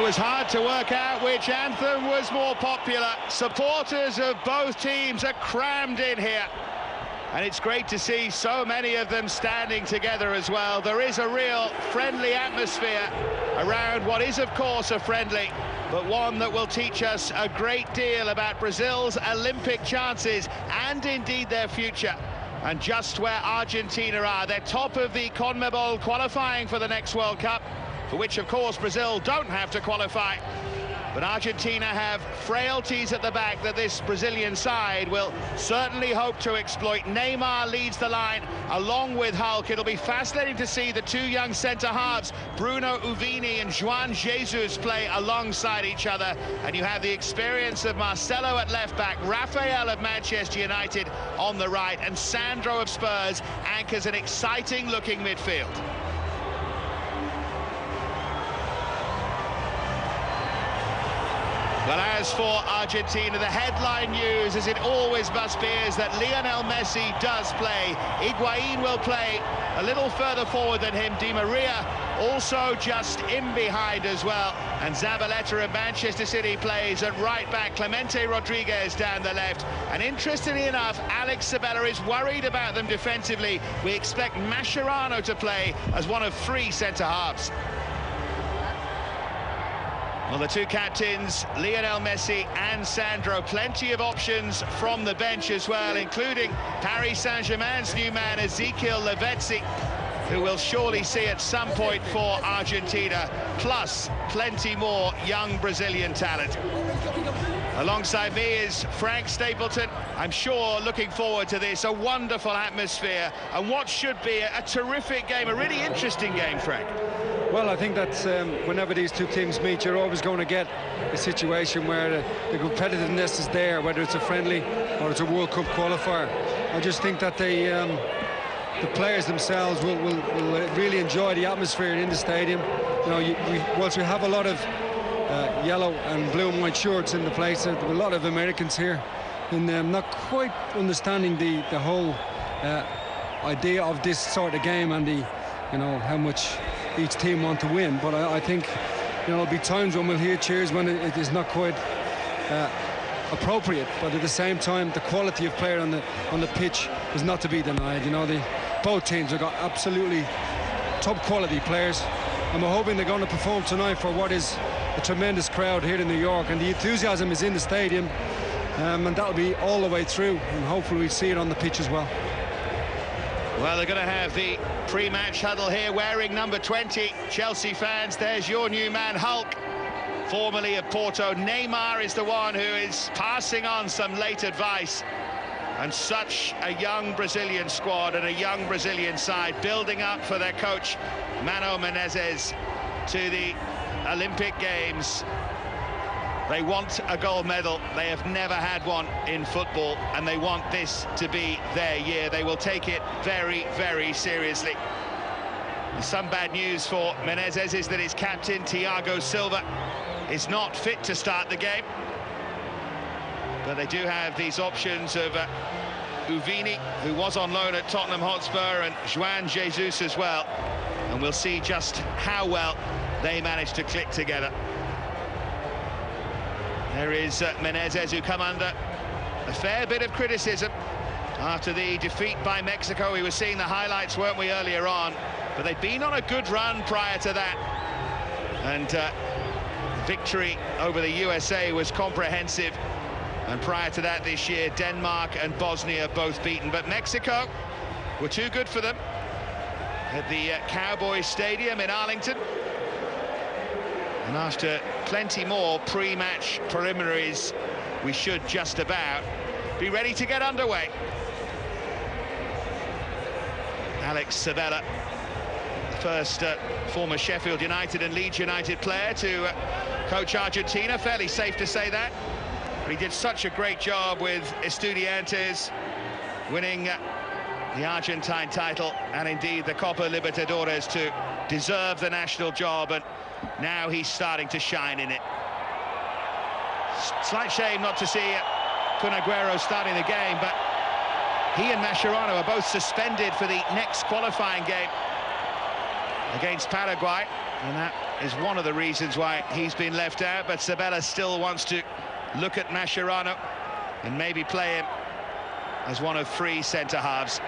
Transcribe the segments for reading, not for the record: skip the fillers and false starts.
was hard to work out which anthem was more popular. Supporters of both teams are crammed in here. And it's great to see so many of them standing together as well. There is a real friendly atmosphere around what is, of course, a friendly, but one that will teach us a great deal about Brazil's Olympic chances and indeed their future. And just where Argentina are, they're top of the CONMEBOL qualifying for the next World Cup, for which, of course, Brazil don't have to qualify. But Argentina have frailties at the back that this Brazilian side will certainly hope to exploit. Neymar leads the line along with Hulk. It'll be fascinating to see the two young centre-halves, Bruno Uvini and João Jesus, play alongside each other. And you have the experience of Marcelo at left-back, Rafael of Manchester United on the right, and Sandro of Spurs anchors an exciting-looking midfield. Well, as for Argentina, the headline news, as it always must be, is that Lionel Messi does play. Higuain will play a little further forward than him. Di Maria also just in behind as well. And Zabaleta of Manchester City plays at right back. Clemente Rodriguez down the left. And interestingly enough, Alex Sabella is worried about them defensively. We expect Mascherano to play as one of three centre-halves. Well, the two captains, Lionel Messi and Sandro, plenty of options from the bench as well, including Paris Saint-Germain's new man, Ezekiel Lavezzi, who will surely see at some point for Argentina, plus plenty more young Brazilian talent. Alongside me is Frank Stapleton. I'm sure looking forward to this, a wonderful atmosphere, and what should be a terrific game, a really interesting game, Frank. Well, I think that whenever these two teams meet, you're always going to get a situation where the competitiveness is there, whether it's a friendly or it's a World Cup qualifier. I just think that the players themselves will really enjoy the atmosphere in the stadium. You know, whilst we have a lot of yellow and blue and white shirts in the place, there are a lot of Americans here, and not quite understanding the whole idea of this sort of game and how much each team want to win. But I think there'll be times when we'll hear cheers when it is not quite appropriate. But at the same time, the quality of player on the pitch is not to be denied. Both teams have got absolutely top quality players, and we're hoping they're going to perform tonight for what is a tremendous crowd here in New York, and the enthusiasm is in the stadium, and that'll be all the way through, and hopefully we see it on the pitch as well. Well, they're going to have the pre-match huddle here wearing number 20. Chelsea fans, there's your new man, Hulk, formerly of Porto. Neymar is the one who is passing on some late advice. And such a young Brazilian squad and a young Brazilian side building up for their coach, Mano Menezes, to the Olympic Games. They want a gold medal. They have never had one in football, and they want this to be their year. They will take it very, very seriously. Some bad news for Menezes is that his captain, Thiago Silva, is not fit to start the game. But they do have these options of Uvini, who was on loan at Tottenham Hotspur, and João Jesus as well. And we'll see just how well they manage to click together. There is Menezes, who come under a fair bit of criticism after the defeat by Mexico. We were seeing the highlights, weren't we, earlier on? But they'd been on a good run prior to that. And victory over the USA was comprehensive. And prior to that this year, Denmark and Bosnia both beaten. But Mexico were too good for them at the Cowboys Stadium in Arlington. And after plenty more pre-match preliminaries, we should just about be ready to get underway. Alex Sabella, the first former Sheffield United and Leeds United player to coach Argentina, fairly safe to say that. But he did such a great job with Estudiantes, winning the Argentine title and indeed the Copa Libertadores to deserve the national job, and now he's starting to shine in it. Slight shame not to see Kun Agüero starting the game, but he and Mascherano are both suspended for the next qualifying game against Paraguay, and that is one of the reasons why he's been left out. But Sabella still wants to look at Mascherano and maybe play him as one of 3 centre-halves.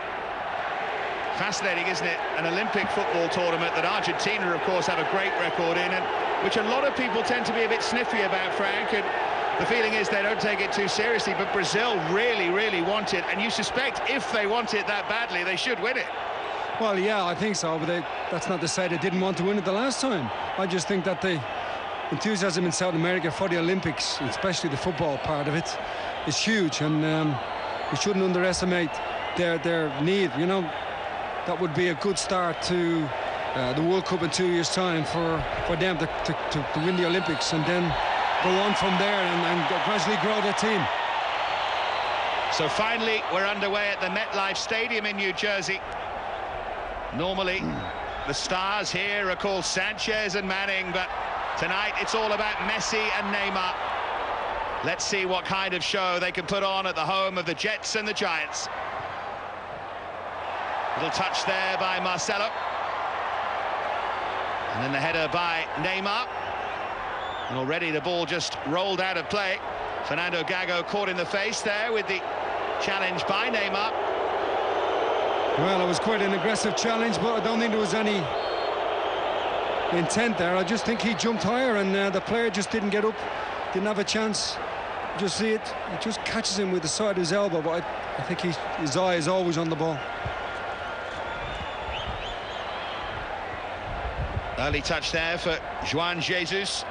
Fascinating, isn't it? An Olympic football tournament that Argentina, of course, have a great record in, and which a lot of people tend to be a bit sniffy about, Frank, and the feeling is they don't take it too seriously. But Brazil really, really want it, and you suspect if they want it that badly, they should win it. Well, yeah, I think so, but that's not to say they didn't want to win it the last time. I just think that the enthusiasm in South America for the Olympics, especially the football part of it, is huge, and we shouldn't underestimate their need. You know, that would be a good start to the World Cup in 2 years' time for them to win the Olympics, and then go on from there and gradually grow their team. So finally, we're underway at the MetLife Stadium in New Jersey. Normally, the stars here are called Sanchez and Manning, but tonight it's all about Messi and Neymar. Let's see what kind of show they can put on at the home of the Jets and the Giants. Little touch there by Marcelo. And then the header by Neymar. And already the ball just rolled out of play. Fernando Gago caught in the face there with the challenge by Neymar. Well, it was quite an aggressive challenge, but I don't think there was any intent there. I just think he jumped higher, and the player just didn't get up, didn't have a chance. Just see it, it just catches him with the side of his elbow, but I think his eye is always on the ball. Early touch there for Juan Jesus.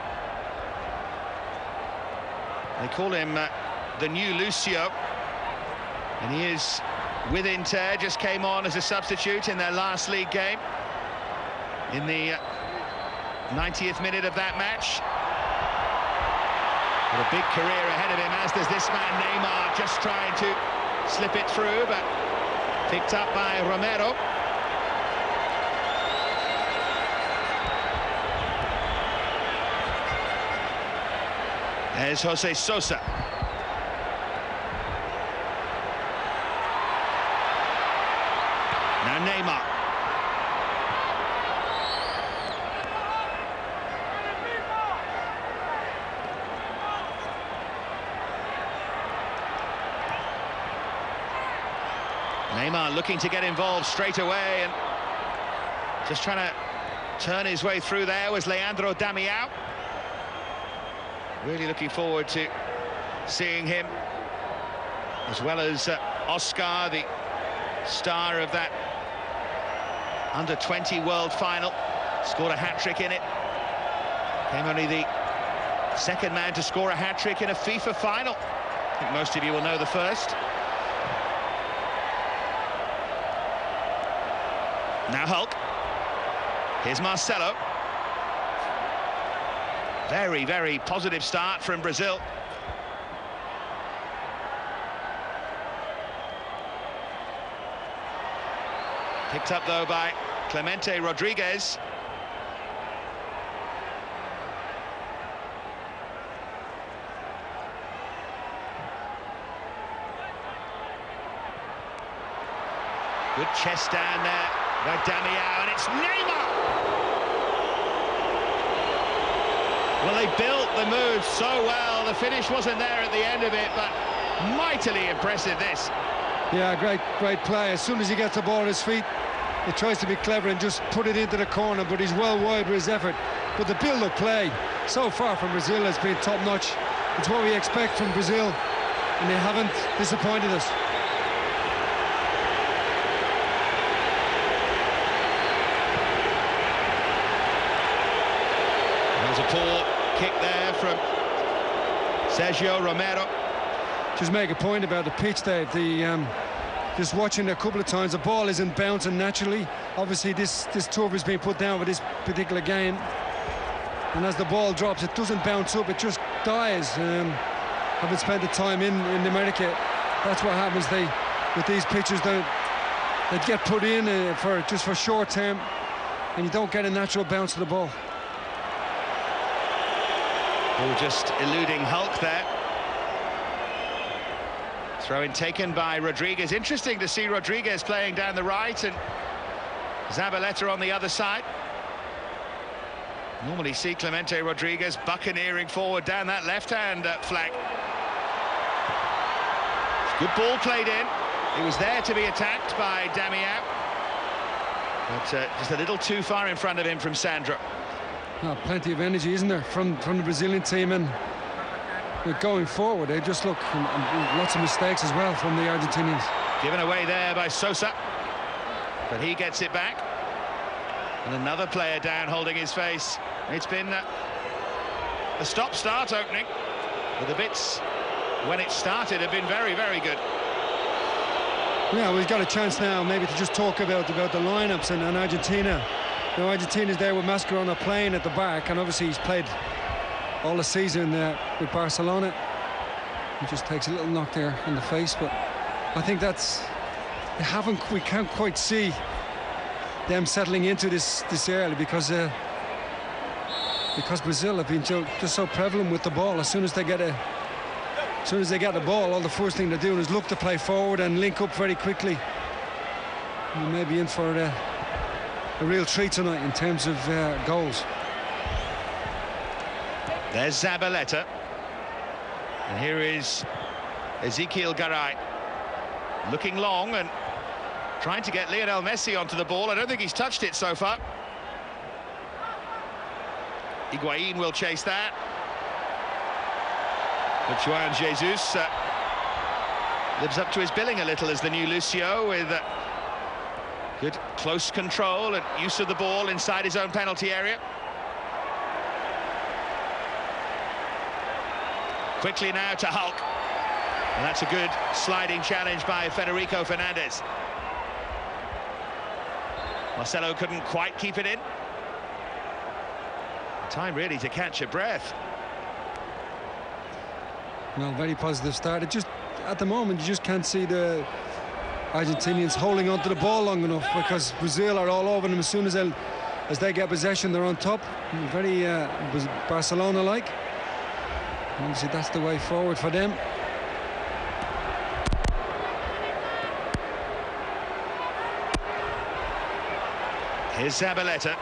They call him the new Lucio, and he is with Inter, just came on as a substitute in their last league game in the 90th minute of that match. But a big career ahead of him, as does this man Neymar, just trying to slip it through, but picked up by Romero. There's Jose Sosa. Now Neymar. Neymar looking to get involved straight away, and just trying to turn his way through there was Leandro Damião. Really looking forward to seeing him, as well as Oscar, the star of that under-20 World Final. Scored a hat-trick in it. Came only the second man to score a hat-trick in a FIFA final. I think most of you will know the first. Now Hulk. Here's Marcelo. Very, very positive start from Brazil. Picked up, though, by Clemente Rodriguez. Good chest down there by Damião, and it's Neymar! Well, they built the move so well. The finish wasn't there at the end of it, but mightily impressive, this. Yeah, great play. As soon as he gets the ball at his feet, he tries to be clever and just put it into the corner, but he's well wide with his effort. But the build-up play so far from Brazil has been top-notch. It's what we expect from Brazil, and they haven't disappointed us. There's a poor kick there from Sergio Romero. Just make a point about the pitch, Dave. Just watching a couple of times, the ball isn't bouncing naturally. Obviously, this turf has been put down for this particular game, and as the ball drops, it doesn't bounce up; it just dies. Having spent the time in America, that's what happens. With these pitches, they get put in for short term, and you don't get a natural bounce of the ball. Ball just eluding Hulk there. Throw-in taken by Rodriguez. Interesting to see Rodriguez playing down the right and Zabaleta on the other side. Normally see Clemente Rodriguez buccaneering forward down that left-hand flank. Good ball played in. He was there to be attacked by Damião. But just a little too far in front of him from Sandro. Oh, plenty of energy, isn't there, from the Brazilian team, and going forward, they just look, and lots of mistakes as well from the Argentinians. Given away there by Sosa, but he gets it back. And another player down holding his face. It's been a stop-start opening, but the bits when it started have been very, very good. Yeah, we've got a chance now maybe to just talk about the lineups and Argentina. You know, Argentina's there with Mascherano playing at the back, and obviously he's played all the season with Barcelona. He just takes a little knock there in the face, but I think we can't quite see them settling into this early because Brazil have been just so prevalent with the ball. As soon as they get the ball, all the first thing they're doing is look to play forward and link up very quickly. We may be in for a real treat tonight in terms of goals. There's Zabaleta, and here is Ezequiel Garay, looking long and trying to get Lionel Messi onto the ball. I don't think he's touched it so far. Higuain will chase that. But Juan Jesus lives up to his billing a little as the new Lucio, with good close control and use of the ball inside his own penalty area. Quickly now to Hulk. And that's a good sliding challenge by Federico Fernandez. Marcelo couldn't quite keep it in. Time really to catch your breath. Well, very positive start. It just, at the moment, you just can't see the Argentinians holding onto the ball long enough, because Brazil are all over them as soon as they get possession. They're on top. Very Barcelona-like. Obviously, that's the way forward for them. Here's Zabaleta.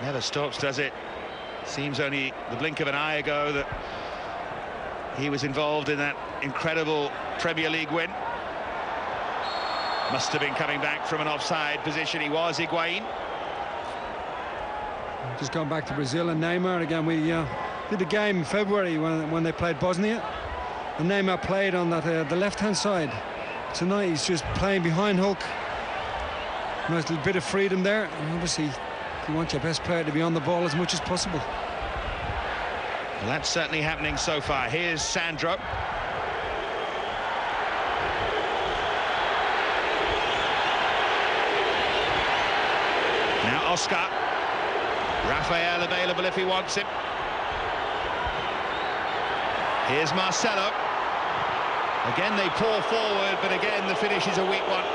Never stops, does it? Seems only the blink of an eye ago that he was involved in that incredible Premier League win. Must have been coming back from an offside position. He was, Higuain. Just going back to Brazil and Neymar again. We did a game in February when they played Bosnia, and Neymar played on that the left-hand side. Tonight he's just playing behind Hulk. Nice little bit of freedom there, and obviously you want your best player to be on the ball as much as possible. Well, that's certainly happening so far. Here's Sandro. Now Oscar. Rafael available if he wants him. Here's Marcelo. Again they pour forward, but again the finish is a weak one.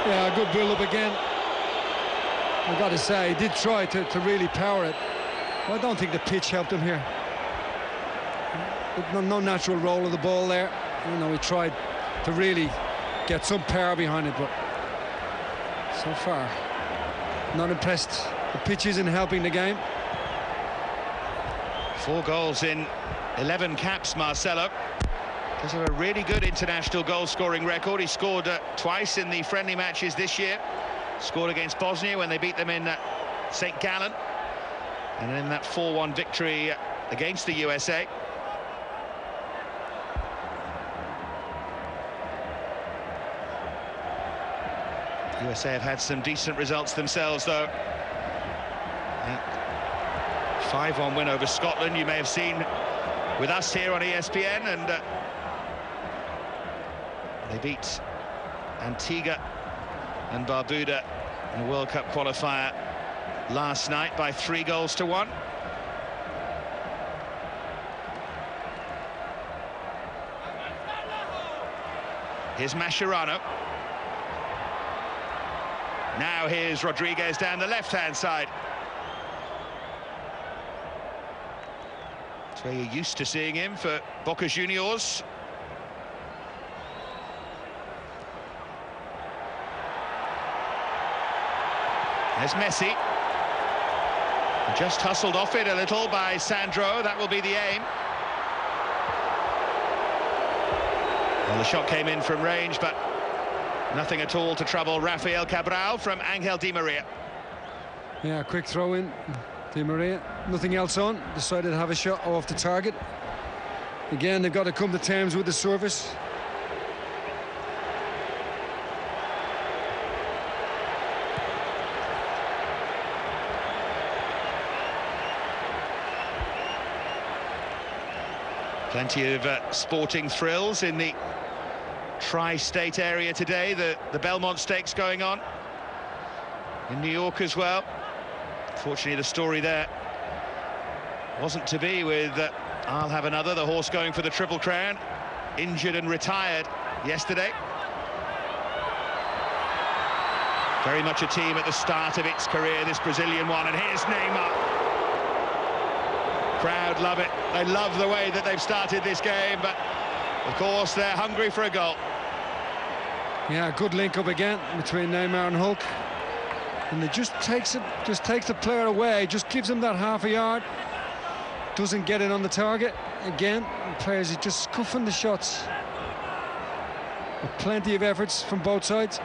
Yeah, a good build-up again. I've got to say, he did try to really power it. But I don't think the pitch helped him here. No natural roll of the ball there. You know, he tried to really get some power behind it, but so far, not impressed. The pitch isn't helping the game. 4 goals in 11 caps, Marcelo. Does have a really good international goal-scoring record. He scored twice in the friendly matches this year. Scored against Bosnia when they beat them in St. Gallen, and in that 4-1 victory against the USA. USA have had some decent results themselves, though. 5-1 win over Scotland, you may have seen with us here on ESPN, and they beat Antigua and Barbuda in a World Cup qualifier last night by 3-1. Here's Mascherano. Now here's Rodriguez down the left-hand side. That's where you're used to seeing him for Boca Juniors. There's Messi. Just hustled off it a little by Sandro. That will be the aim. Well, the shot came in from range, but nothing at all to trouble Rafael Cabral from Angel Di Maria. Yeah, quick throw in. Di Maria, nothing else on. Decided to have a shot off the target. Again, they've got to come to terms with the service. Plenty of sporting thrills in the tri-state area today. The Belmont Stakes going on in New York as well. Fortunately, the story there wasn't to be with I'll Have Another, the horse going for the Triple Crown, injured and retired yesterday. Very much a team at the start of its career, this Brazilian one, and here's Neymar. Crowd love it. They love the way that they've started this game, but of course they're hungry for a goal. Yeah, good link up again between Neymar and Hulk, and it just takes the player away, just gives him that half a yard, doesn't get it on the target. Again, the players are just scuffing the shots with plenty of efforts from both sides.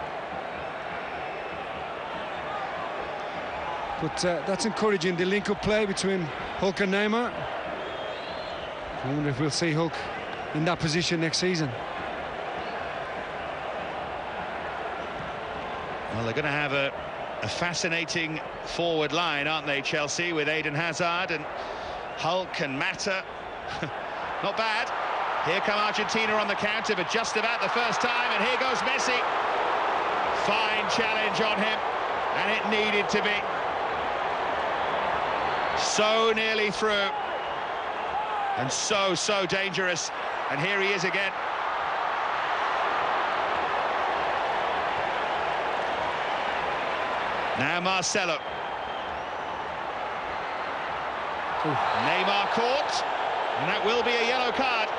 But that's encouraging, the link-up play between Hulk and Neymar. I wonder if we'll see Hulk in that position next season. Well, they're going to have a fascinating forward line, aren't they, Chelsea, with Eden Hazard and Hulk and Mata. Not bad. Here come Argentina on the counter, but just about the first time, and here goes Messi. Fine challenge on him, and it needed to be. So nearly through, and so dangerous, and here he is again. Now Marcelo. Ooh. Neymar caught, and that will be a yellow card.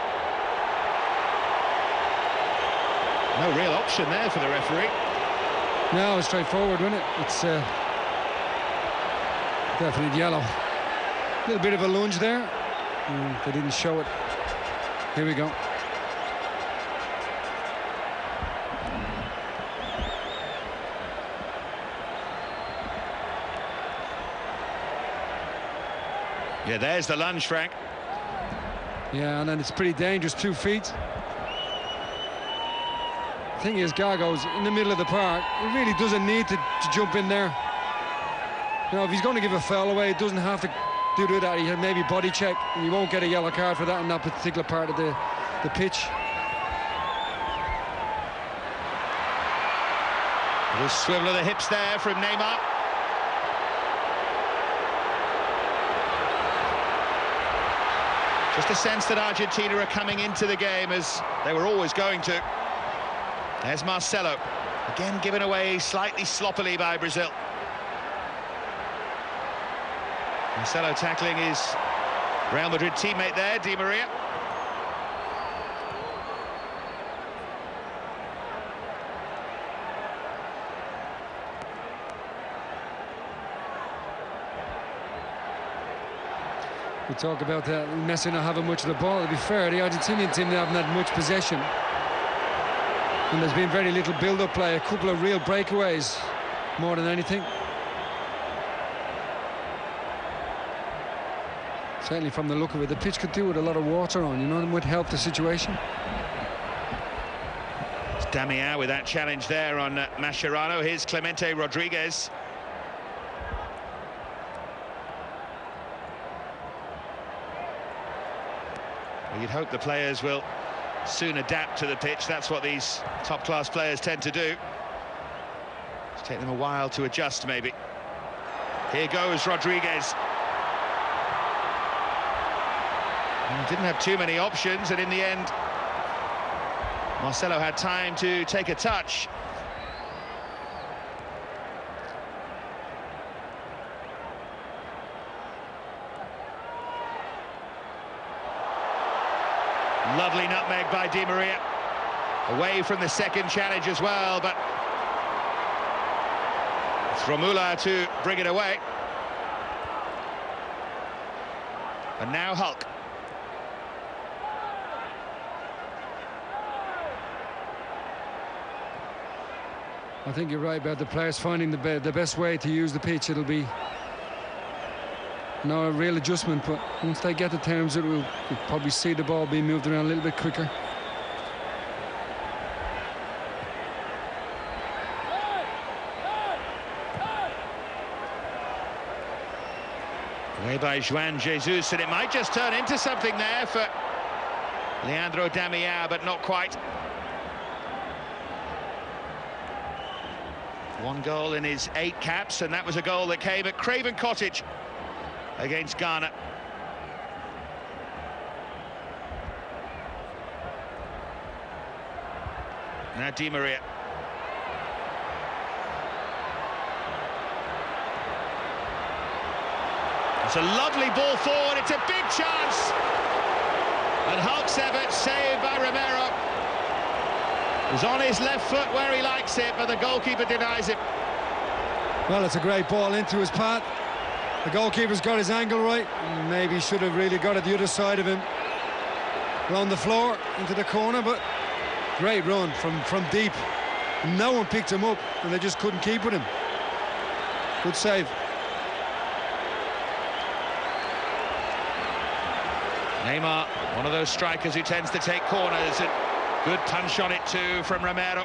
No real option there for the referee. No, it's straightforward, wasn't it? It's definitely yellow. A little bit of a lunge there. They didn't show it. Here we go. Yeah, there's the lunge, Frank. Yeah, and then it's pretty dangerous, 2 feet. The thing is, Gago's in the middle of the park. He really doesn't need to jump in there. You know, if he's going to give a foul away, he doesn't have to do that. He had maybe body check, and you won't get a yellow card for that in that particular part of the pitch. A little swivel of the hips there from Neymar. Just a sense that Argentina are coming into the game as they were always going to. There's Marcelo, again given away slightly sloppily by Brazil. Marcelo tackling his Real Madrid teammate there, Di Maria. We talk about Messi not having much of the ball. To be fair, the Argentinian team haven't had much possession. And there's been very little build-up play, a couple of real breakaways, more than anything. Certainly from the look of it, the pitch could do with a lot of water on, you know, and would help the situation. It's Damião with that challenge there on Mascherano. Here's Clemente Rodriguez. Well, you'd hope the players will soon adapt to the pitch. That's what these top-class players tend to do. It's taken them a while to adjust, maybe. Here goes Rodriguez. Didn't have too many options, and in the end, Marcelo had time to take a touch. Lovely nutmeg by Di Maria. Away from the second challenge as well, but It's Romula to bring it away. And now Hulk. I think you're right about the players finding the best way to use the pitch. It'll be no real adjustment, but once they get to terms, we'll probably see the ball being moved around a little bit quicker. Away by Juan Jesus, and it might just turn into something there for Leandro Damião, but not quite. One goal in his 8 caps, and that was a goal that came at Craven Cottage against Ghana. Now Di Maria. It's a lovely ball forward, it's a big chance! And Hulk's effort saved by Romero. He's on his left foot where he likes it, but the goalkeeper denies him. Well, it's a great ball into his path. The goalkeeper's got his angle right. Maybe should have really got it the other side of him. Around the floor, into the corner, but great run from deep. No one picked him up, and they just couldn't keep with him. Good save. Neymar, one of those strikers who tends to take corners, and good punch on it too from Romero.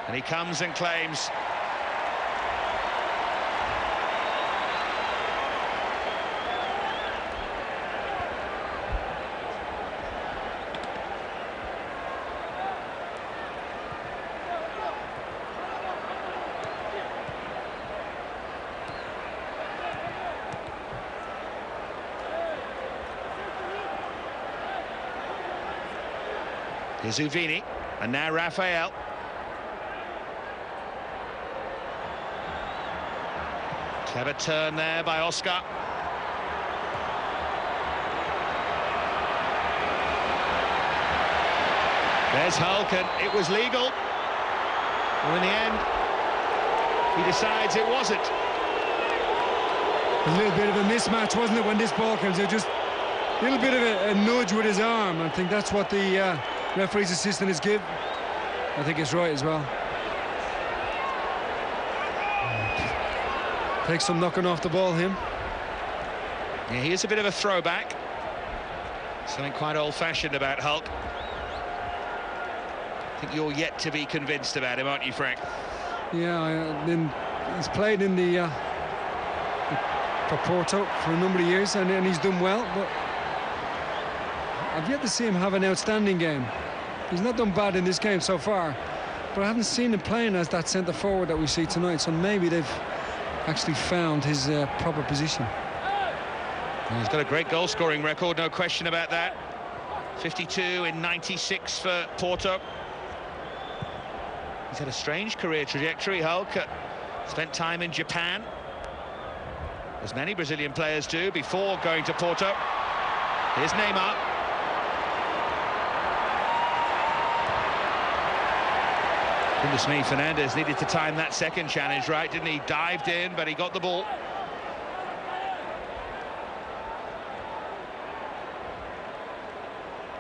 And he comes and claims. Here's Uvini, and now Rafael. Clever turn there by Oscar. There's Hulk, and it was legal. Well, in the end, he decides it wasn't. A little bit of a mismatch, wasn't it, when this ball comes? Just a little bit of a nudge with his arm. I think that's what the referee's assistant is give. I think it's right as well. Takes some knocking off the ball, him. Yeah, he is a bit of a throwback. Something quite old-fashioned about Hulk. I think you're yet to be convinced about him, aren't you, Frank? Yeah, he's played in the for Porto for a number of years, and he's done well, but I've yet to see him have an outstanding game. He's not done bad in this game so far, but I haven't seen him playing as that centre forward that we see tonight, so maybe they've actually found his proper position. Well, he's got a great goal-scoring record, no question about that. 52 in 96 for Porto. He's had a strange career trajectory, Hulk. Spent time in Japan, as many Brazilian players do, before going to Porto. Here's Neymar. Goodness me, Fernandes needed to time that second challenge right, didn't he? Dived in, but he got the ball.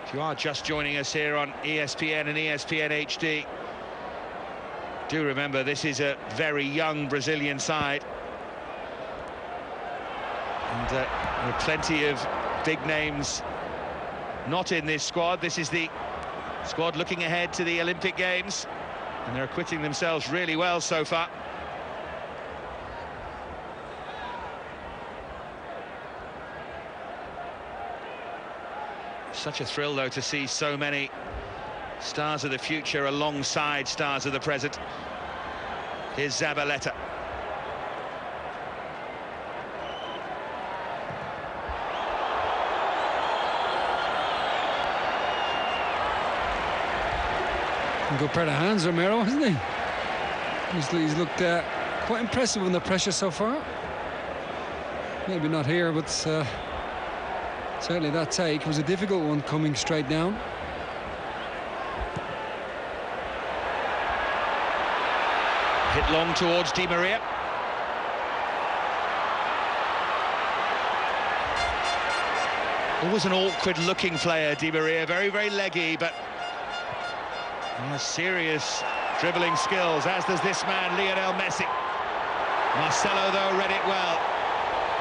If you are just joining us here on ESPN and ESPN HD, do remember this is a very young Brazilian side. And there are plenty of big names not in this squad. This is the squad looking ahead to the Olympic Games, and they're acquitting themselves really well so far. Such a thrill, though, to see so many stars of the future alongside stars of the present. Here's Zabaleta. Good pair of hands, Romero, hasn't he? He's looked quite impressive under pressure so far. Maybe not here, but certainly that take was a difficult one, coming straight down. Hit long towards Di Maria. Always an awkward-looking player, Di Maria. Very, very leggy, but has serious dribbling skills, as does this man, Lionel Messi. Marcelo, though, read it well.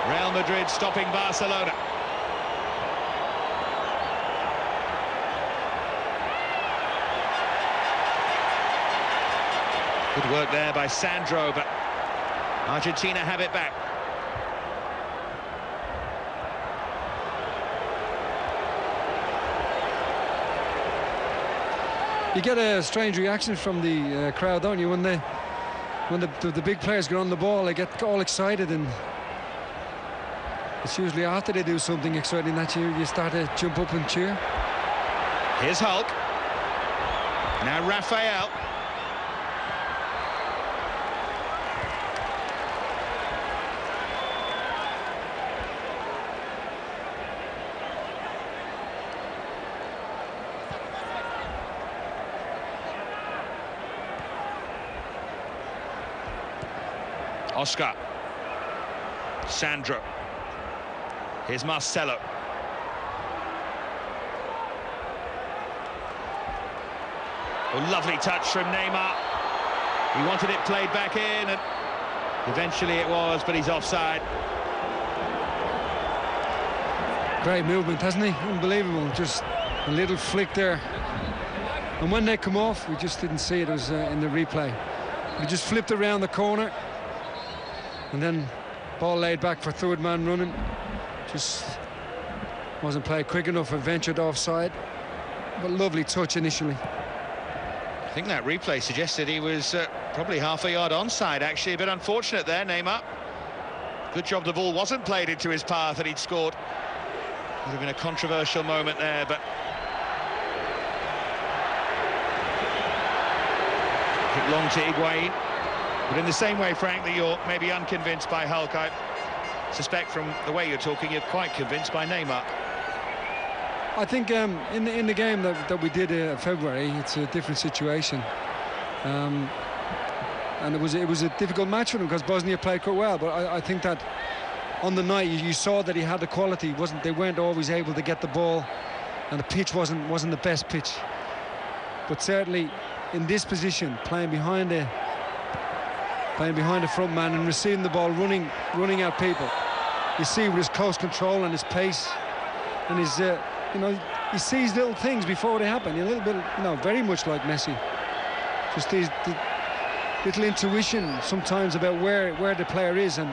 Real Madrid stopping Barcelona. Good work there by Sandro, but Argentina have it back. You get a strange reaction from the crowd, don't you, when the big players get on the ball? They get all excited, and it's usually after they do something exciting that you start to jump up and cheer. Here's Hulk. Now Rafael. Oscar. Sandro. Here's Marcelo. Oh, lovely touch from Neymar. He wanted it played back in, and eventually it was, but he's offside. Great movement, hasn't he? Unbelievable. Just a little flick there. And when they come off, we just didn't see it. It was in the replay. He just flipped around the corner, and then ball laid back for third man running. Just wasn't played quick enough and ventured offside. But lovely touch initially. I think that replay suggested he was probably half a yard onside, actually. A bit unfortunate there, Neymar. Good job the ball wasn't played into his path and he'd scored. Would have been a controversial moment there, but hit long to Higuain. But in the same way, Frank, that you're maybe unconvinced by Hulk, I suspect from the way you're talking, you're quite convinced by Neymar. I think in the game that we did in February, it's a different situation, and it was a difficult match for them because Bosnia played quite well. But I think that on the night you saw that he had the quality. They weren't always able to get the ball, and the pitch wasn't the best pitch. But certainly in this position, playing behind the front man and receiving the ball, running at people, you see with his close control and his pace and his he sees little things before they happen. A little bit, very much like Messi. Just the little intuition sometimes about where the player is, and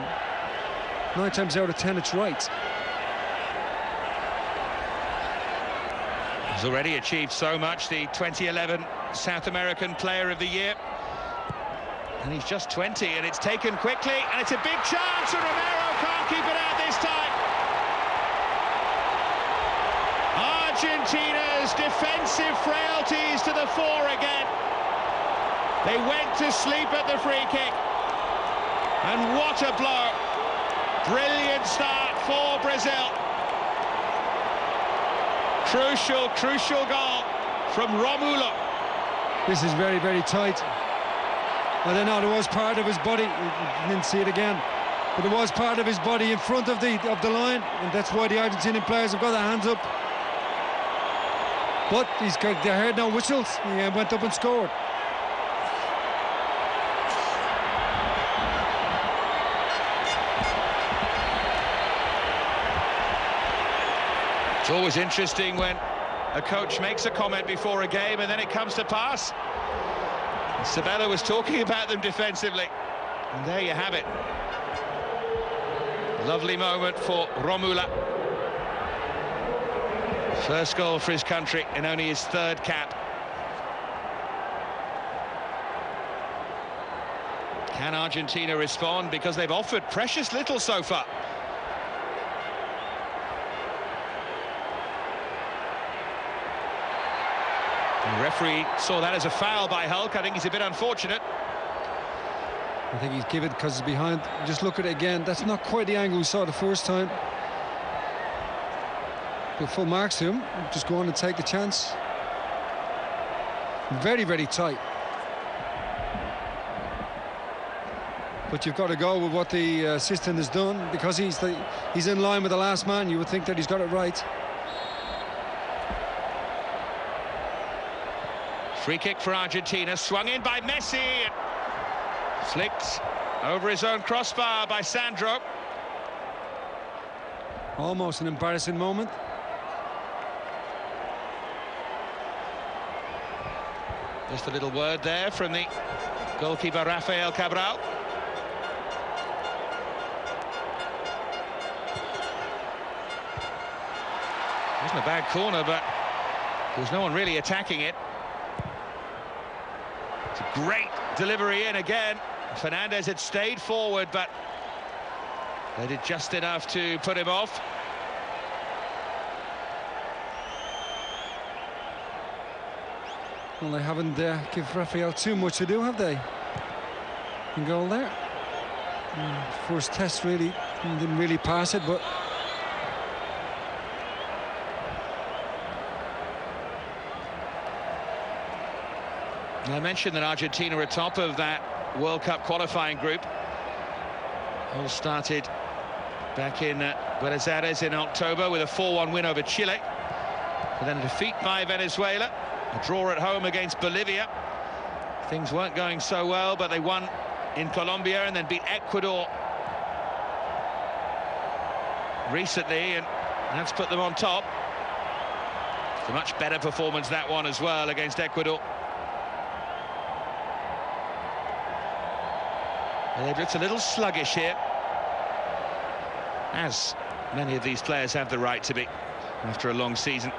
9 times out of 10 it's right. He's already achieved so much, the 2011 South American Player of the Year. And he's just 20, and it's taken quickly, and it's a big chance, and Romero can't keep it out this time. Argentina's defensive frailties to the fore again. They went to sleep at the free kick. And what a blow. Brilliant start for Brazil. Crucial goal from Romulo. This is very, very tight. I don't know, there was part of his body, we didn't see it again, but there was part of his body in front of the line, and that's why the Argentinian players have got their hands up. But they heard no whistles. He went up and scored. It's always interesting when a coach makes a comment before a game and then it comes to pass. Sabella was talking about them defensively, and there you have it. Lovely moment for Romula. First goal for his country in only his 3rd cap. Can Argentina respond? Because they've offered precious little so far. The referee saw that as a foul by Hulk. I think he's a bit unfortunate. I think he's given it because he's behind. Just look at it again. That's not quite the angle we saw the first time. But full marks to him. Just go on and take the chance. Very, very tight. But you've got to go with what the assistant has done, because he's in line with the last man. You would think that he's got it right. Free kick for Argentina, swung in by Messi, and flicked over his own crossbar by Sandro. Almost an embarrassing moment. Just a little word there from the goalkeeper Rafael Cabral. Wasn't a bad corner, but there's no one really attacking it. It's a great delivery in again. Fernandez had stayed forward, but they did just enough to put him off. Well, they haven't given Rafael too much to do, have they? In goal there. First test really didn't really pass it, but I mentioned that Argentina are top of that World Cup qualifying group. All started back in Buenos Aires in October with a 4-1 win over Chile, and then a defeat by Venezuela, a draw at home against Bolivia. Things weren't going so well, but they won in Colombia and then beat Ecuador recently, and that's put them on top. It's a much better performance, that one, as well, against Ecuador. They've looked a little sluggish here, as many of these players have the right to be after a long season.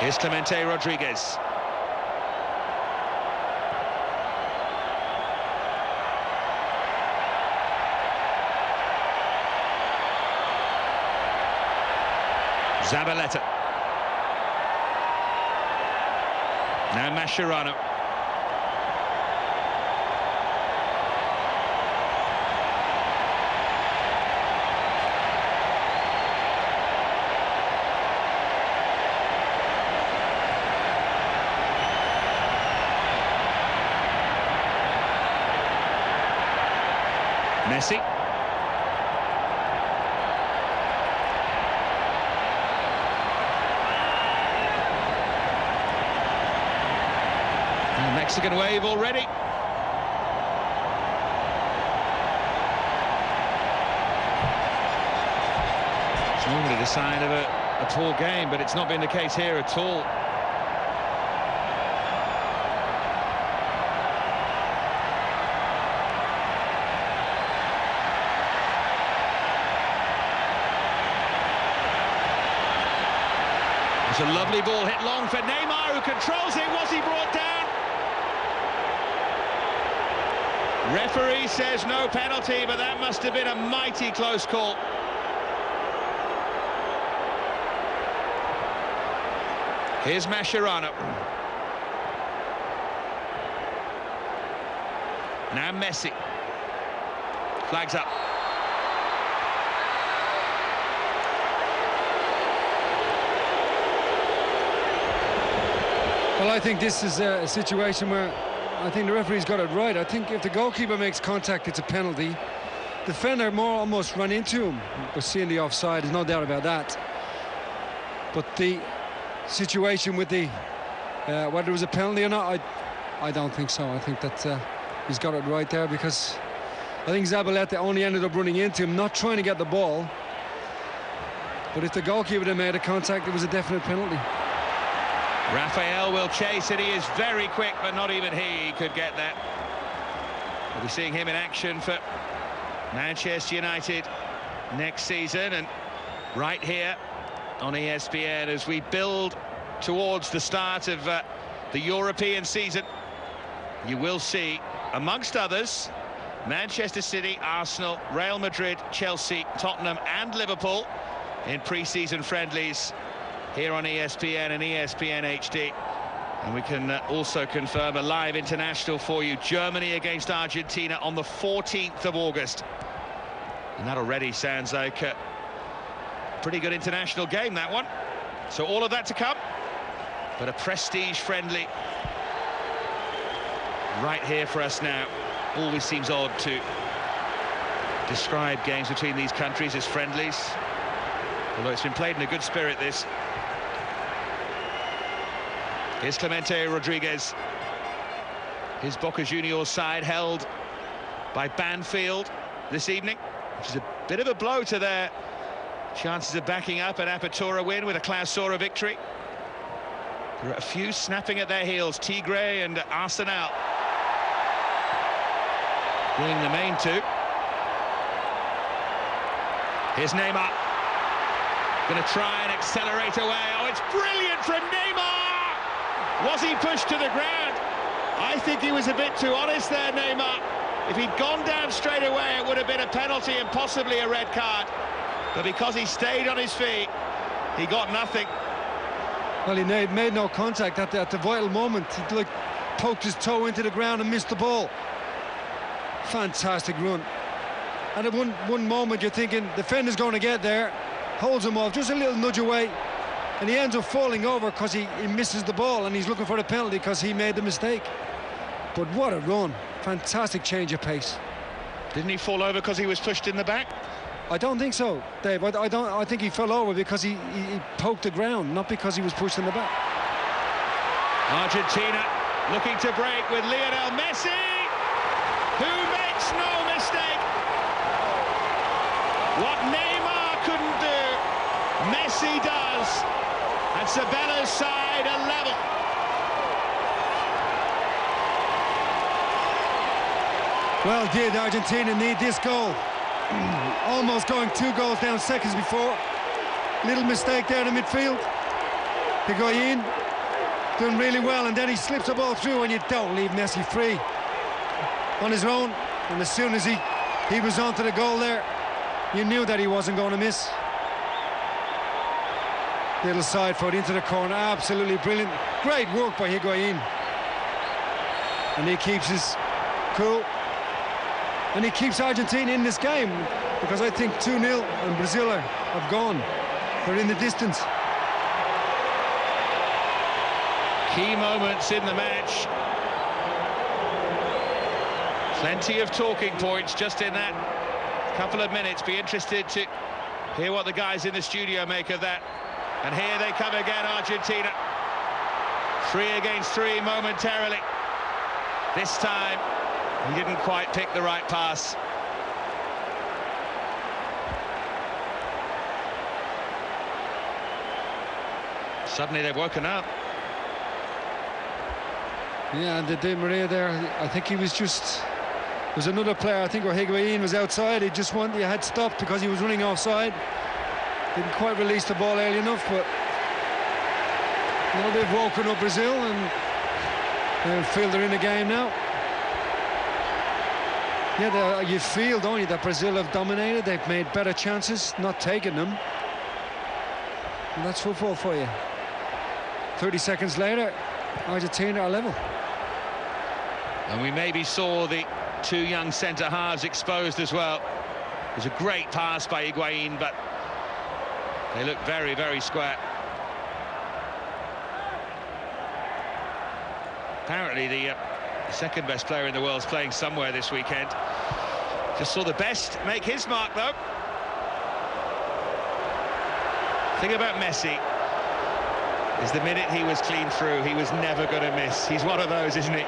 Here's Clemente Rodriguez. Zabaleta. Now Mascherano. Messi. Mexican wave already. It's normally the sign of a poor game, but it's not been the case here at all. It's a lovely ball hit long for Neymar, who controls it. Was he brought down? Referee says no penalty, but that must have been a mighty close call. Here's Mascherano. Now Messi. Flags up. well, I think this is a situation where I think the referee's got it right. I think if the goalkeeper makes contact, it's a penalty. Defender almost run into him, but seeing the offside, there's no doubt about that. But the situation with the whether it was a penalty or not, I don't think so. I think that he's got it right there, because I think Zabaleta only ended up running into him, not trying to get the ball. But if the goalkeeper had made a contact, it was a definite penalty. Rafael will chase it. He is very quick, but not even he could get that. We'll be seeing him in action for Manchester United next season, and right here on ESPN as we build towards the start of the European season. You will see, amongst others, Manchester City, Arsenal, Real Madrid, Chelsea, Tottenham and Liverpool in pre-season friendlies here on ESPN and ESPN HD. And we can also confirm a live international for you. Germany against Argentina on the 14th of August. And that already sounds like Pretty good international game, that one. So all of that to come, but a prestige friendly right here for us now. Always seems odd to describe games between these countries as friendlies, although it's been played in a good spirit, this. Here's Clemente Rodriguez. His Boca Juniors side held by Banfield this evening, which is a bit of a blow to their chances of backing up an Apertura win with a Clausura victory. There are a few snapping at their heels, Tigre and Arsenal being the main two. Here's Neymar, going to try and accelerate away. Oh, it's brilliant from Neymar! Was he pushed to the ground? I think he was a bit too honest there, Neymar. If he'd gone down straight away, it would have been a penalty and possibly a red card. But because he stayed on his feet, he got nothing. Well, he made no contact at the vital moment. He like poked his toe into the ground and missed the ball. Fantastic run. And at one moment you're thinking, defender's going to get there, holds him off, just a little nudge away, and he ends up falling over because he misses the ball, and he's looking for the penalty because he made the mistake. But what a run. Fantastic change of pace. Didn't he fall over because he was pushed in the back? I don't think so, Dave. I think he fell over because he poked the ground, not because he was pushed in the back. Argentina looking to break with Lionel Messi, who makes no mistake. What Neymar couldn't do, Messi does. And Sabella's side are level. Well, did Argentina need this goal? Almost going 2 goals down seconds before. Little mistake there in the midfield. Higuain doing really well, and then he slips the ball through, and you don't leave Messi free on his own. And as soon as he was onto the goal there, you knew that he wasn't going to miss. Little side foot into the corner, absolutely brilliant. Great work by Higuain. And he keeps his cool. And he keeps Argentina in this game, because I think 2-0 and Brazil have gone. They're in the distance. Key moments in the match. Plenty of talking points just in that couple of minutes. Be interested to hear what the guys in the studio make of that. And here they come again, Argentina. 3 against 3 momentarily. This time, he didn't quite pick the right pass. Suddenly they've woken up. Yeah, and the Di Maria there, I think he was just... There's another player, I think, where Higuain was outside. He had stopped because he was running offside. Didn't quite release the ball early enough, but... You know, they've woken up Brazil, and they feel they're in the game now. Yeah, you feel, don't you, that Brazil have dominated. They've made better chances, not taken them. And that's football for you. 30 seconds later, Argentina are level. And we maybe saw the 2 young centre-halves exposed as well. It was a great pass by Higuain, but they look very, very square. Apparently the second best player in the world is playing somewhere this weekend. Just saw the best make his mark, though. Thing about Messi is the minute he was clean through, he was never going to miss. He's one of those, isn't he?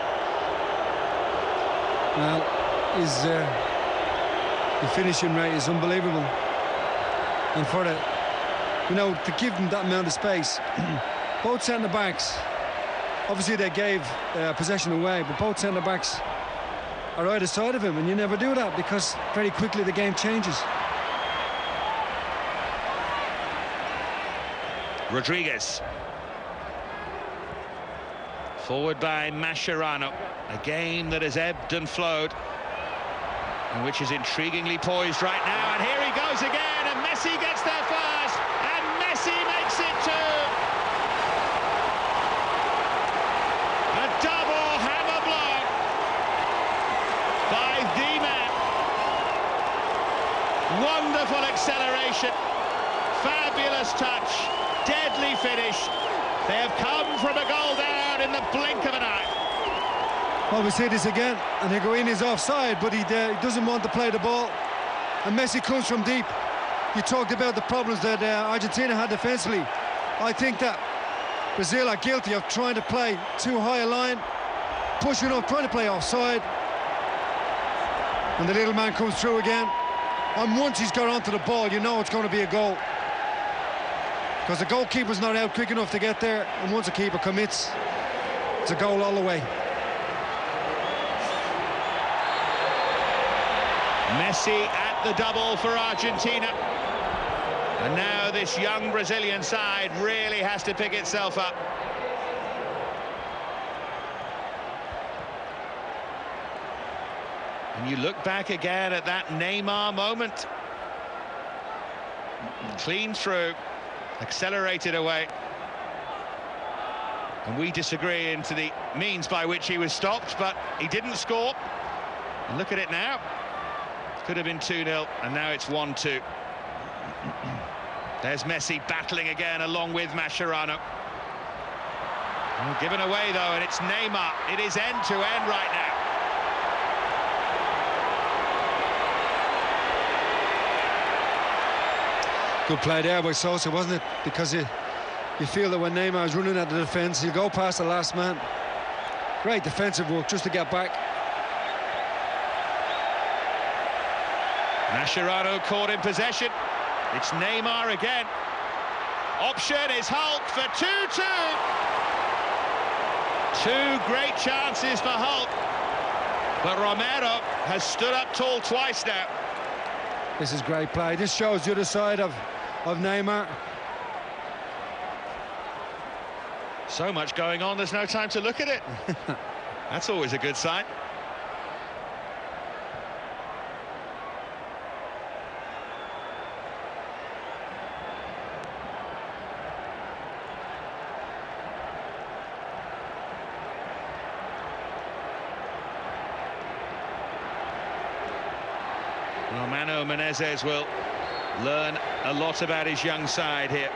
Well, the finishing rate is unbelievable. And for the, you know, to give them that amount of space, both centre-backs, obviously they gave possession away, but both centre-backs are either side of him, and you never do that because very quickly the game changes. Rodriguez. Forward by Mascherano. A game that has ebbed and flowed, and which is intriguingly poised right now. And here he goes again, and Messi gets there first, and Messi makes it too. A double hammer blow by the man. Wonderful acceleration. Fab First touch, deadly finish. They have come from a goal down in the blink of an eye. Well, we see this again, and Higuain is offside, but he doesn't want to play the ball. And Messi comes from deep. You talked about the problems that Argentina had defensively. I think that Brazil are guilty of trying to play too high a line, pushing up, trying to play offside. And the little man comes through again. And once he's got onto the ball, you know it's going to be a goal. Because the goalkeeper's not out quick enough to get there, and once the keeper commits, it's a goal all the way. Messi at the double for Argentina. And now this young Brazilian side really has to pick itself up. And you look back again at that Neymar moment. Clean through, accelerated away. And we disagree into the means by which he was stopped, but he didn't score. And look at it now. Could have been 2-0, and now it's 1-2. There's Messi battling again along with Mascherano. Given away though, and it's Neymar. It is end-to-end right now. Good play there by Sosa, wasn't it? Because you feel that when Neymar is running at the defence, he'll go past the last man. Great defensive work just to get back. Mascherano caught in possession. It's Neymar again. Option is Hulk for 2-2. Two great chances for Hulk. But Romero has stood up tall twice now. This is great play. This shows the other side of Neymar. So much going on, there's no time to look at it. That's always a good sign. Mano Menezes will learn a lot about his young side here.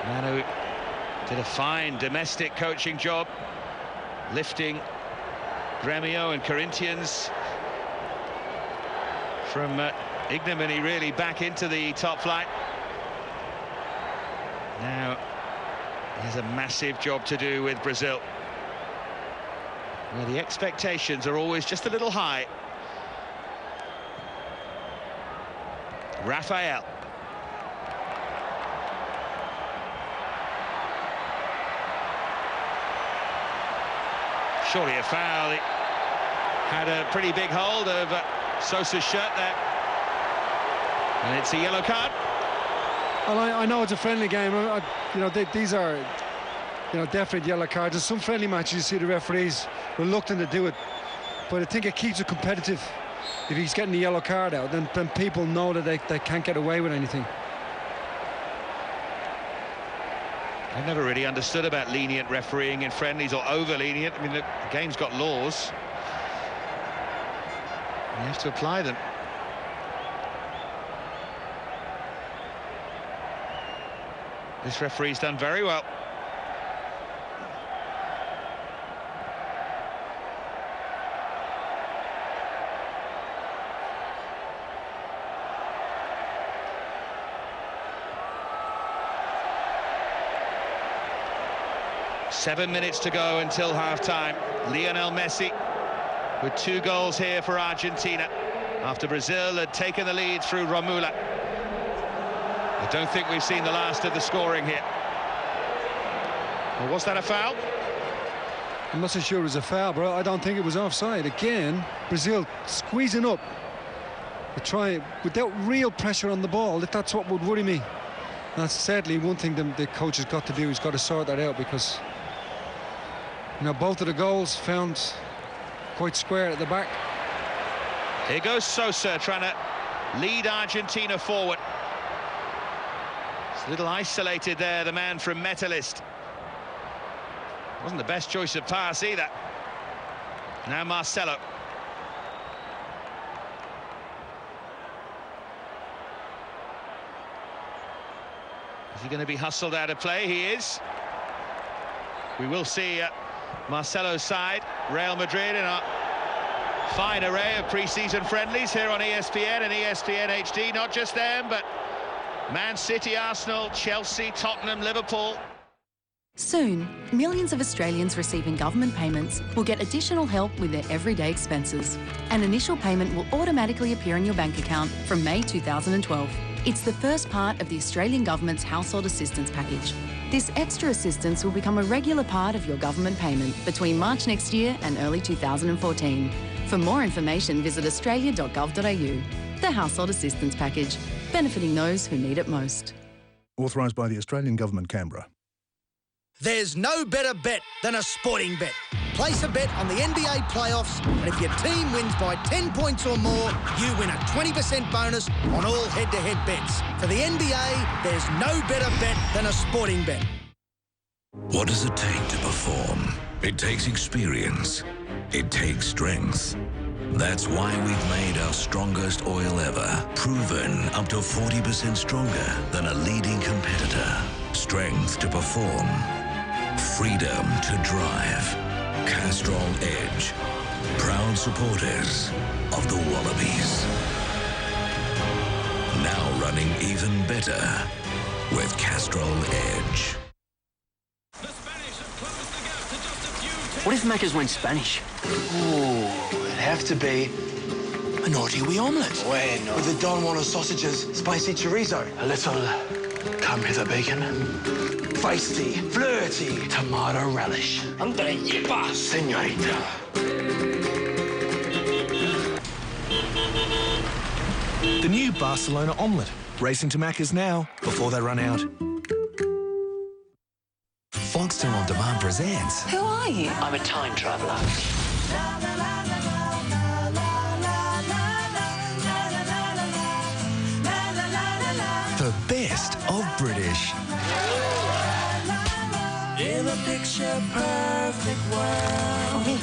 Manu did a fine domestic coaching job, lifting Gremio and Corinthians from ignominy really back into the top flight. Now he has a massive job to do with Brazil, where the expectations are always just a little high. Rafael. Surely a foul. It had a pretty big hold of Sosa's shirt there. And it's a yellow card. Well, I know it's a friendly game. These are, definite yellow cards. In some friendly matches, you see the referees reluctant to do it. But I think it keeps it competitive. If he's getting the yellow card out, then people know that they can't get away with anything. I've never really understood about lenient refereeing in friendlies, or over-lenient. I mean, the game's got laws. You have to apply them. This referee's done very well. Seven minutes to go until half-time. Lionel Messi with 2 goals here for Argentina after Brazil had taken the lead through Romula. I don't think we've seen the last of the scoring here. Well, was that a foul? I'm not so sure it was a foul, but I don't think it was offside. Again, Brazil squeezing up to try without real pressure on the ball. That's what would worry me. That's certainly one thing the coach has got to do. He's got to sort that out, because both of the goals found quite square at the back. Here goes Sosa trying to lead Argentina forward. It's a little isolated there, the man from Metalist. Wasn't the best choice of pass either. Now Marcelo. he going to be hustled out of play? He is. We will see Marcelo's side, Real Madrid, in a fine array of pre-season friendlies here on ESPN and ESPN HD. Not just them, but Man City, Arsenal, Chelsea, Tottenham, Liverpool. Soon, millions of Australians receiving government payments will get additional help with their everyday expenses. An initial payment will automatically appear in your bank account from May 2012. It's the first part of the Australian Government's Household Assistance Package. This extra assistance will become a regular part of your government payment between March next year and early 2014. For more information, visit australia.gov.au. The Household Assistance Package, benefiting those who need it most. Authorised by the Australian Government, Canberra. There's no better bet than a sporting bet. Place a bet on the NBA playoffs, and if your team wins by 10 points or more, you win a 20% bonus on all head-to-head bets. For the NBA, there's no better bet than a sporting bet. What does it take to perform? It takes experience. It takes strength. That's why we've made our strongest oil ever, proven up to 40% stronger than a leading competitor. Strength to perform. Freedom to drive. Castrol Edge. Proud supporters of the Wallabies. Now running even better with Castrol Edge. What if Macca's went Spanish? Ooh, it'd have to be An orgy omelette. Bueno. With the Don Juan sausages, spicy chorizo. A little come hither bacon. Feisty, flirty, tomato relish. Andre Yipa. Senorita. The new Barcelona omelette. Racing to Macca's now, before they run out. Foxtel On Demand presents... Who are you? I'm a time traveller. the best of British. In a picture perfect world.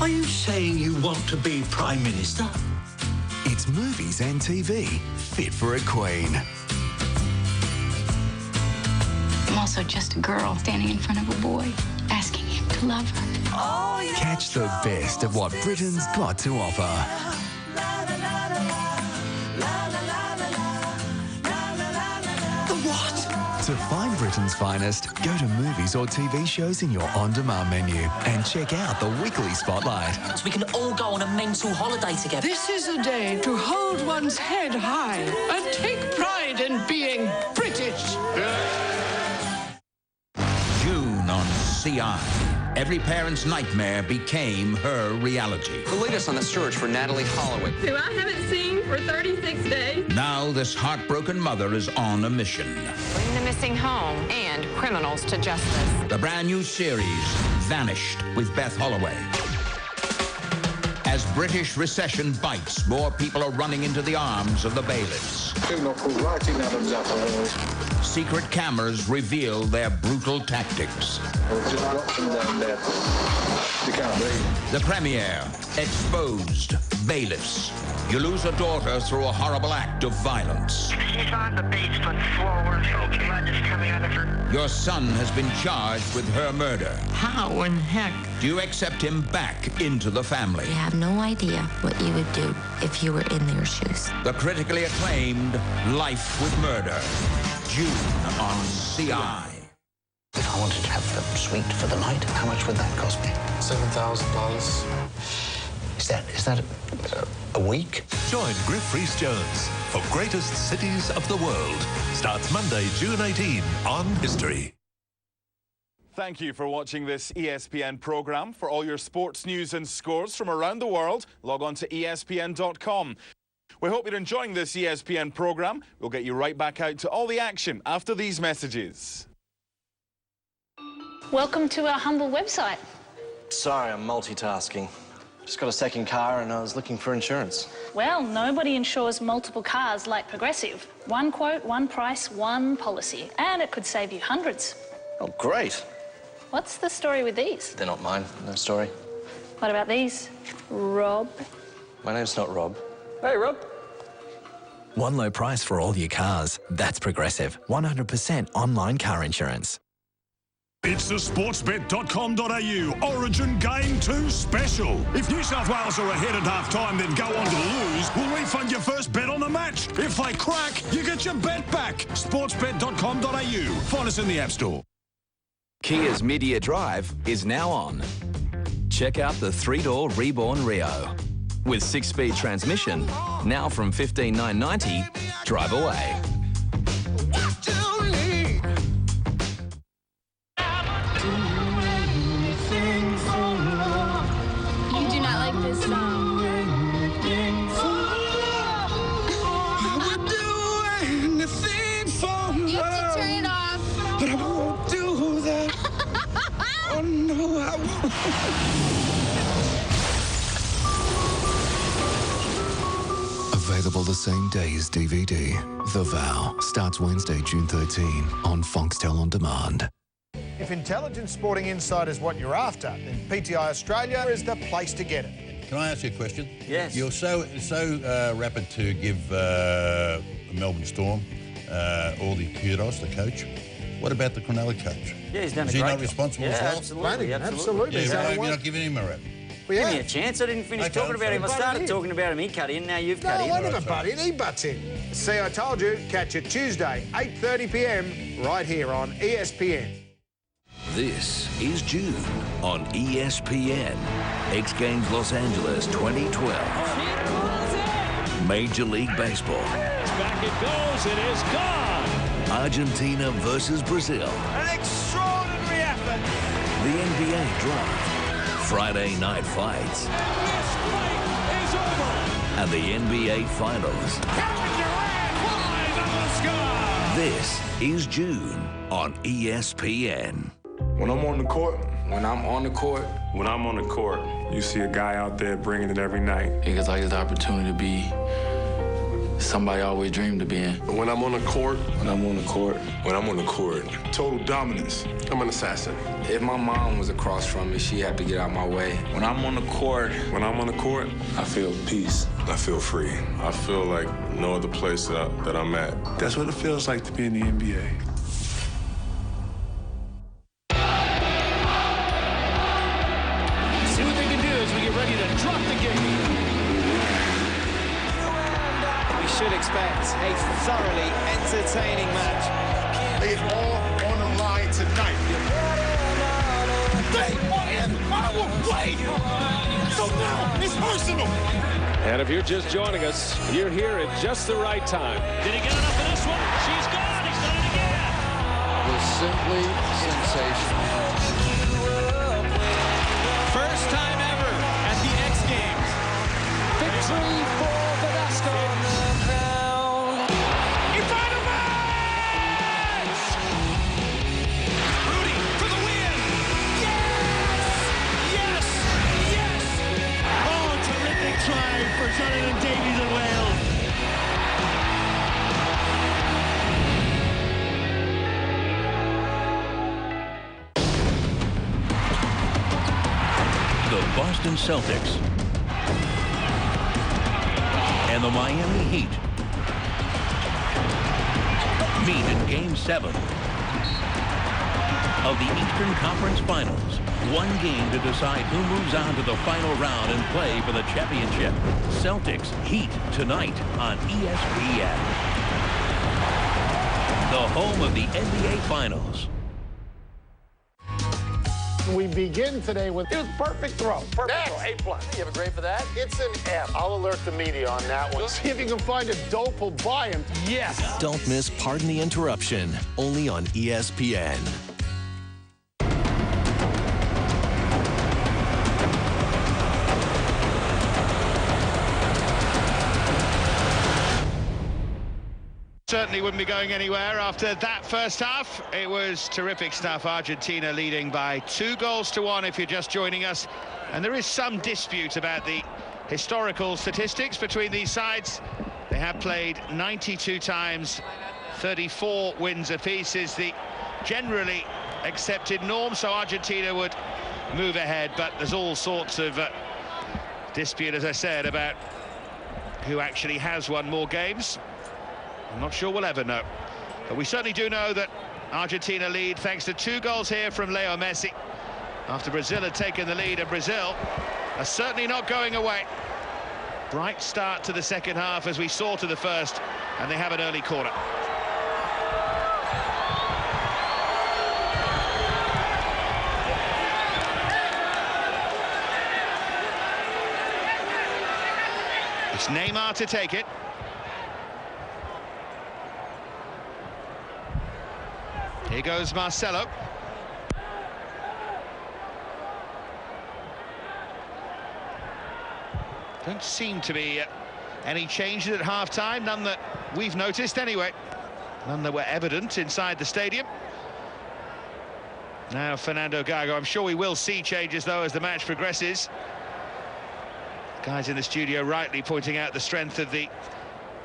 Are you saying you want to be Prime Minister? It's movies and TV fit for a queen. I'm also just a girl standing in front of a boy, asking him to love her. Oh, catch the best of what Britain's got to offer. To find Britain's finest, go to movies or TV shows in your on-demand menu and check out the weekly spotlight. So we can all go on a mental holiday together. This is a day to hold one's head high and take pride in being British. June on CI. Every parent's nightmare became her reality. The latest on the search for Natalie Holloway, who I haven't seen for 36 days. Now this heartbroken mother is on a mission. Bring the missing home and criminals to justice. The brand new series, Vanished, with Beth Holloway. As British recession bites, more people are running into the arms of the bailiffs. Right in Adam's apple. Secret cameras reveal their brutal tactics. Just watch them down there. You can't breathe. The premiere, Exposed, Bailiffs. You lose a daughter through a horrible act of violence. She's on the basement floor. Blood is coming out of her. Your son has been charged with her murder. How in heck? Do you accept him back into the family? I have no idea what you would do if you were in their shoes. The critically acclaimed Life with Murder. June on CI. If I wanted to have the suite for the night, how much would that cost me? $7,000. Is that a week? Join Griff Rhys-Jones for Greatest Cities of the World. Starts Monday, June 18 on History. Thank you for watching this ESPN programme. For all your sports news and scores from around the world, log on to ESPN.com. We hope you're enjoying this ESPN programme. We'll get you right back out to all the action after these messages. Welcome to our humble website. Sorry, I'm multitasking. Just got a second car and I was looking for insurance. Well, nobody insures multiple cars like Progressive. One quote, one price, one policy. And it could save you hundreds. Oh, great. What's the story with these? They're not mine. No story. What about these? Rob? My name's not Rob. Hey, Rob. One low price for all your cars. That's Progressive. 100% online car insurance. It's the sportsbet.com.au Origin Game 2 special. If New South Wales are ahead at half-time, then go on to lose, we'll refund your first bet on the match. If they crack, you get your bet back. Sportsbet.com.au. Find us in the App Store. Kia's mid-year drive is now on. Check out the 3-door Reborn Rio. With 6-speed transmission, now from $15,990, drive away. You do not like this song. You have to turn it off. But I won't do that. Oh no, I won't. Available the same day as DVD. The Vow starts Wednesday, June 13 on Foxtel On Demand. If intelligent sporting insight is what you're after, then PTI Australia is the place to get it. Can I ask you a question? Yes. You're so rapid to give Melbourne Storm all the kudos, the coach. What about the Cronulla coach? Yeah, he's done a Is he great not job. responsible as well? Absolutely. Yeah, you're not giving him a rep. Give me a chance. I didn't finish talking about him. I started talking about him. He cut in. Now you've cut in. No, I never butt in. He butts in. See, I told you. Catch it Tuesday, 8:30 p.m. right here on ESPN. This is June on ESPN. X Games Los Angeles 2012. Major League Baseball. Back it goes. It is gone. Argentina versus Brazil. An extraordinary effort. The NBA draft. Friday night fights. This fight is over. And the NBA Finals. Kevin Durant, live on the sky. This is June on ESPN. When I'm on the court, when I'm on the court, you see a guy out there bringing it every night. It gets like the opportunity to be somebody I always dreamed of being. When I'm on the court, total dominance. I'm an assassin. If my mom was across from me, she had to get out of my way. When I'm on the court, I feel peace. I feel free. I feel like no other place that I'm at. That's what it feels like to be in the NBA. See what they can do as we get ready to drop the game. We should expect a thoroughly entertaining match. It's all on the line tonight. They are in our way. So now it's personal. And if you're just joining us, you're here at just the right time. Did he get enough of this one? She's gone. He's done it again. It was simply sensational. First time ever at the X Games. Victory for Velasco. Rudy for the win. Yes! Oh, terrific try for Jonathan Davies of Wales. The Boston Celtics and the Miami Heat meet in Game 7 of the Eastern Conference Finals. One game to decide who moves on to the final round and play for the championship. Celtics Heat tonight on ESPN. The home of the NBA Finals. We begin today with... It was perfect throw. Perfect throw. A+. You have a grade for that? It's an F. I'll alert the media on that one. See if you can find a dope who'll buy him. Yes. Don't miss Pardon the Interruption, only on ESPN. Certainly wouldn't be going anywhere after that first half. It was terrific stuff. Argentina leading by 2-1 if you're just joining us. And there is some dispute about the historical statistics between these sides. They have played 92 times, 34 wins apiece is the generally accepted norm. So Argentina would move ahead, but there's all sorts of dispute, as I said, about who actually has won more games. I'm not sure we'll ever know. But we certainly do know that Argentina lead thanks to 2 goals here from Leo Messi. After Brazil had taken the lead, and Brazil are certainly not going away. Bright start to the second half as we saw to the first, and they have an early corner. It's Neymar to take it. Here goes Marcelo. Don't seem to be any changes at half-time, none that we've noticed anyway. None that were evident inside the stadium. Now Fernando Gago. I'm sure we will see changes though as the match progresses. Guys in the studio rightly pointing out the strength of the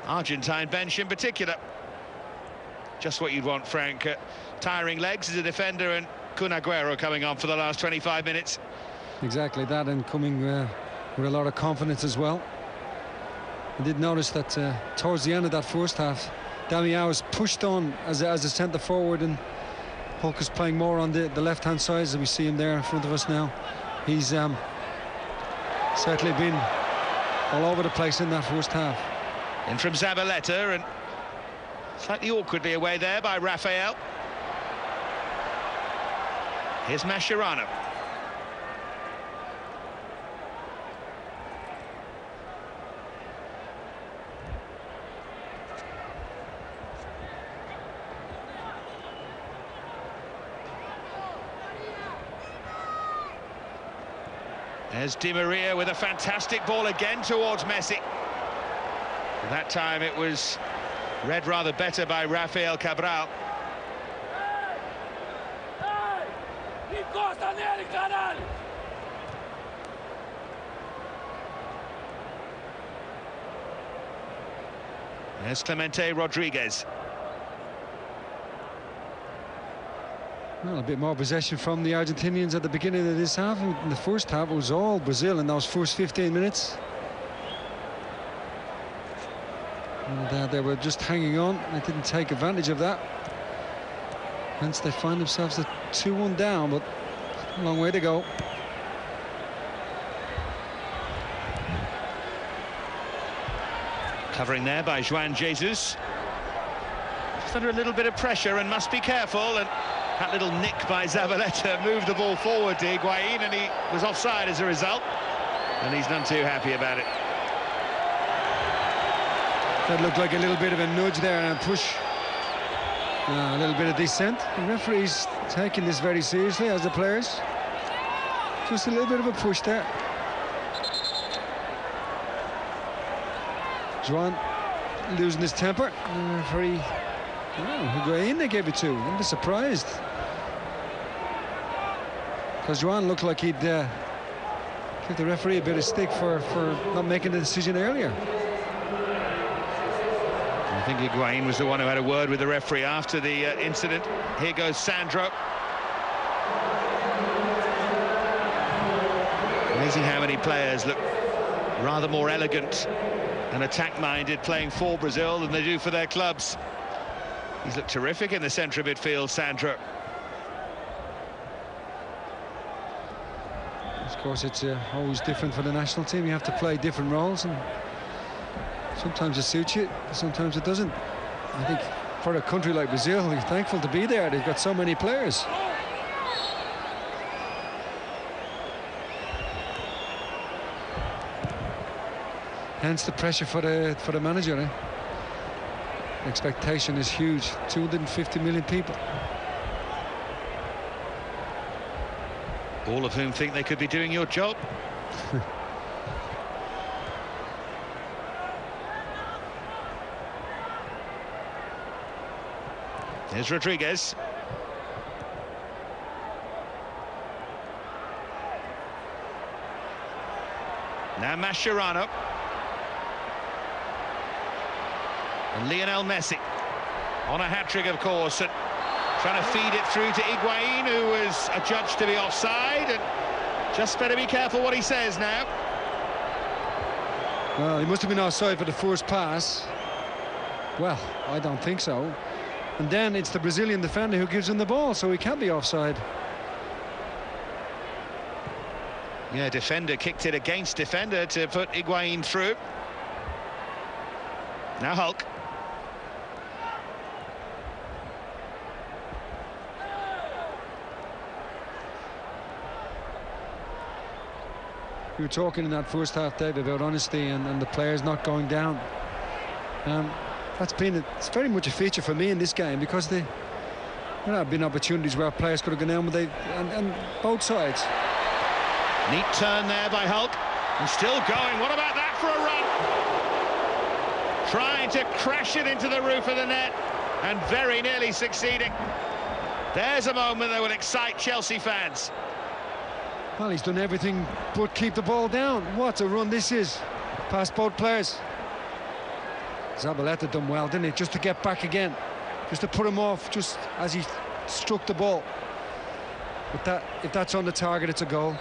Argentine bench in particular. Just what you'd want, Frank. Tiring legs as a defender, and Kun Agüero coming on for the last 25 minutes. Exactly that, and coming with a lot of confidence as well. I did notice that towards the end of that first half, Damião was pushed on as a centre forward, and Hulk is playing more on the left-hand side, as we see him there in front of us now. He's certainly been all over the place in that first half. In from Zabaleta, and slightly awkwardly away there by Rafael. Here's Mascherano. There's Di Maria with a fantastic ball again towards Messi. That time it was read rather better by Rafael Cabral. There's Clemente Rodriguez. Well, a bit more possession from the Argentinians at the beginning of this half. In the first half, it was all Brazil in those first 15 minutes. And they were just hanging on. They didn't take advantage of that. Hence, they find themselves at 2-1 down, but a long way to go. Covering there by Juan Jesus. Just under a little bit of pressure and must be careful. And that little nick by Zabaleta moved the ball forward to Higuain, and he was offside as a result. And he's none too happy about it. That looked like a little bit of a nudge there and a push. A little bit of dissent. The referee's taking this very seriously, as the players. Just a little bit of a push there. Juan losing his temper. The referee, Higuain they gave it to. I'm just surprised. Because Juan looked like he'd give the referee a bit of stick for not making the decision earlier. I think Higuain was the one who had a word with the referee after the incident. Here goes Sandro. Amazing how many players look rather more elegant and attack-minded playing for Brazil than they do for their clubs. He's looked terrific in the centre of midfield, Sandro. Of course, it's always different for the national team. You have to play different roles, and sometimes it suits you, sometimes it doesn't. I think for a country like Brazil, they're thankful to be there. They've got so many players. Hence the pressure for the manager. The expectation is huge. 250 million people. All of whom think they could be doing your job. Here's Rodriguez. Now Mascherano. And Lionel Messi on a hat-trick, of course, and trying to feed it through to Higuain, who was adjudged to be offside, and just better be careful what he says now. Well, he must have been offside for the first pass. Well, I don't think so. And then it's the Brazilian defender who gives him the ball, so he can't be offside. Yeah, defender kicked it against defender to put Higuain through. Now Hulk. You were talking in that first half, Dave, about honesty and the players not going down. It's very much a feature for me in this game, because there have been opportunities where players could have gone down, but and both sides. Neat turn there by Hulk, and still going. What about that for a run? Trying to crash it into the roof of the net, and very nearly succeeding. There's a moment that will excite Chelsea fans. Well, he's done everything but keep the ball down. What a run this is, past both players. Zabaleta done well, didn't he? Just to get back again, just to put him off just as he struck the ball. But if that's on the target, it's a goal.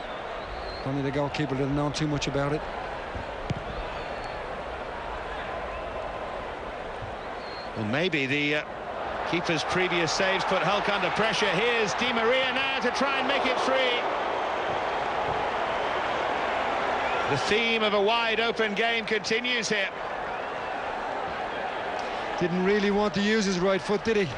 Only the goalkeeper didn't know too much about it. Well, maybe the keeper's previous saves put Hulk under pressure. Here's Di Maria now to try and make it 3. The theme of a wide-open game continues here. Didn't really want to use his right foot, did he? A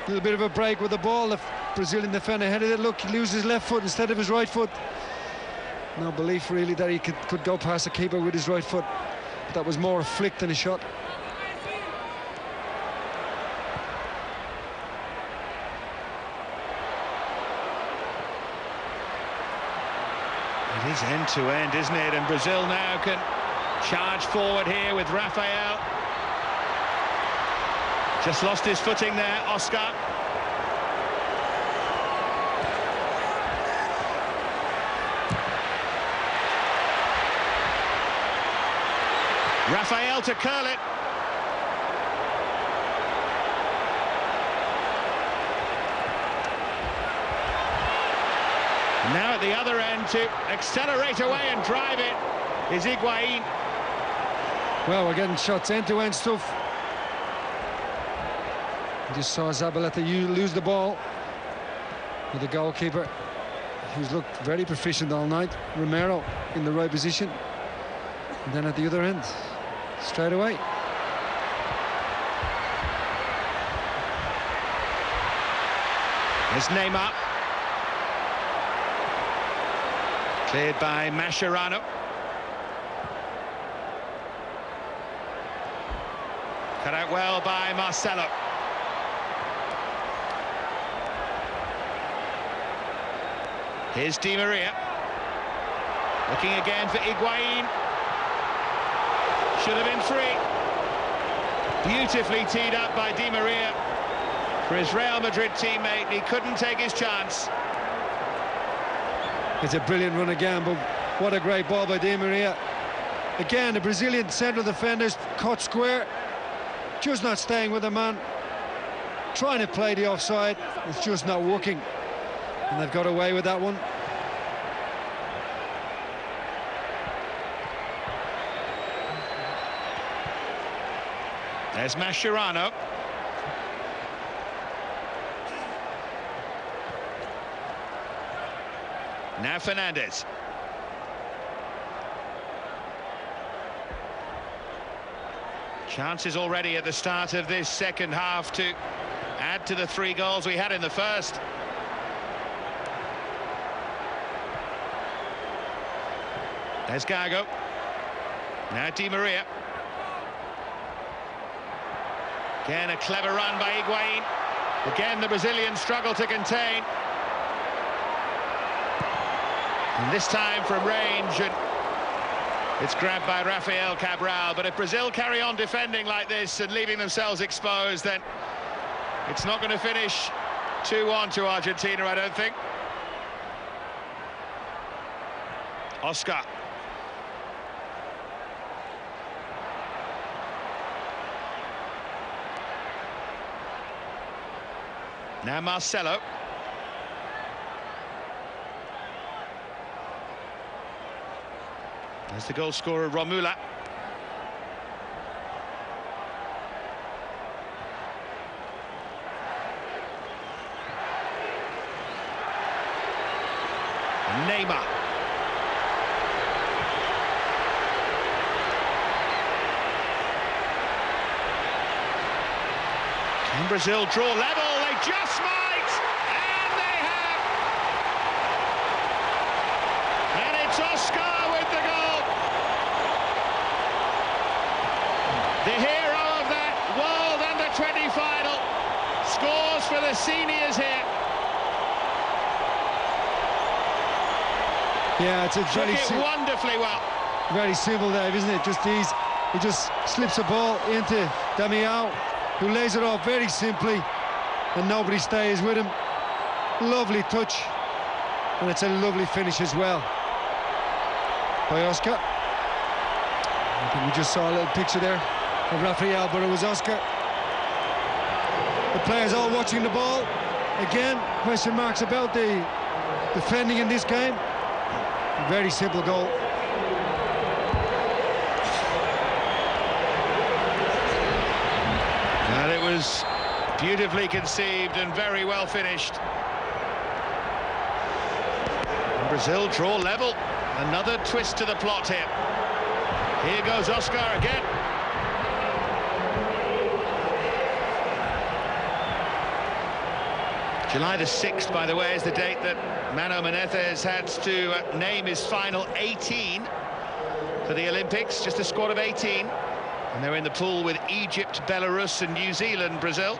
little bit of a break with the ball. The Brazilian defender headed it. Look, he loses his left foot instead of his right foot. No belief really that he could go past the keeper with his right foot. But that was more a flick than a shot. It is end-to-end, isn't it? And Brazil now can charge forward here with Rafael. Just lost his footing there, Oscar. Rafael to curl it. Now at the other end to accelerate away and drive it is Higuain. Well, we're getting shots end-to-end stuff. Just saw Zabaleta lose the ball with the goalkeeper, who's looked very proficient all night. Romero in the right position. And then at the other end, straight away. There's Neymar. Cleared by Mascherano. Cut out well by Marcelo. Here's Di Maria. Looking again for Higuain. Should have been 3. Beautifully teed up by Di Maria for his Real Madrid teammate. He couldn't take his chance. It's a brilliant run again, but what a great ball by Di Maria. Again, the Brazilian central defenders caught square, just not staying with the man, trying to play the offside. It's just not working, and they've got away with that one. There's Mascherano. Now Fernandez. Chances already at the start of this second half to add to the 3 goals we had in the first. There's Gago. Now Di Maria. Again, a clever run by Higuain. Again, the Brazilians struggle to contain. And this time from range, and it's grabbed by Rafael Cabral. But if Brazil carry on defending like this and leaving themselves exposed, then it's not going to finish 2-1 to Argentina, I don't think. Oscar. Now Marcelo. There's the goal scorer, Romula. Neymar. Can Brazil draw level? They just might! And they have! And it's Oscar with the goal! The hero of that World Under-20 final scores for the seniors here. Yeah, it's very wonderfully well. Very simple, Dave, isn't it? He just slips a ball into Damião, who lays it off very simply, and nobody stays with him. Lovely touch, and it's a lovely finish as well by Oscar. I think we just saw a little picture there of Rafael, but it was Oscar. The players all watching the ball. Again, question marks about the defending in this game. Very simple goal. And it was beautifully conceived and very well finished. Brazil draw level. Another twist to the plot here. Here goes Oscar again. July the 6th, by the way, is the date that Mano Menezes had to name his final 18 for the Olympics, just a squad of 18. And they're in the pool with Egypt, Belarus and New Zealand, Brazil.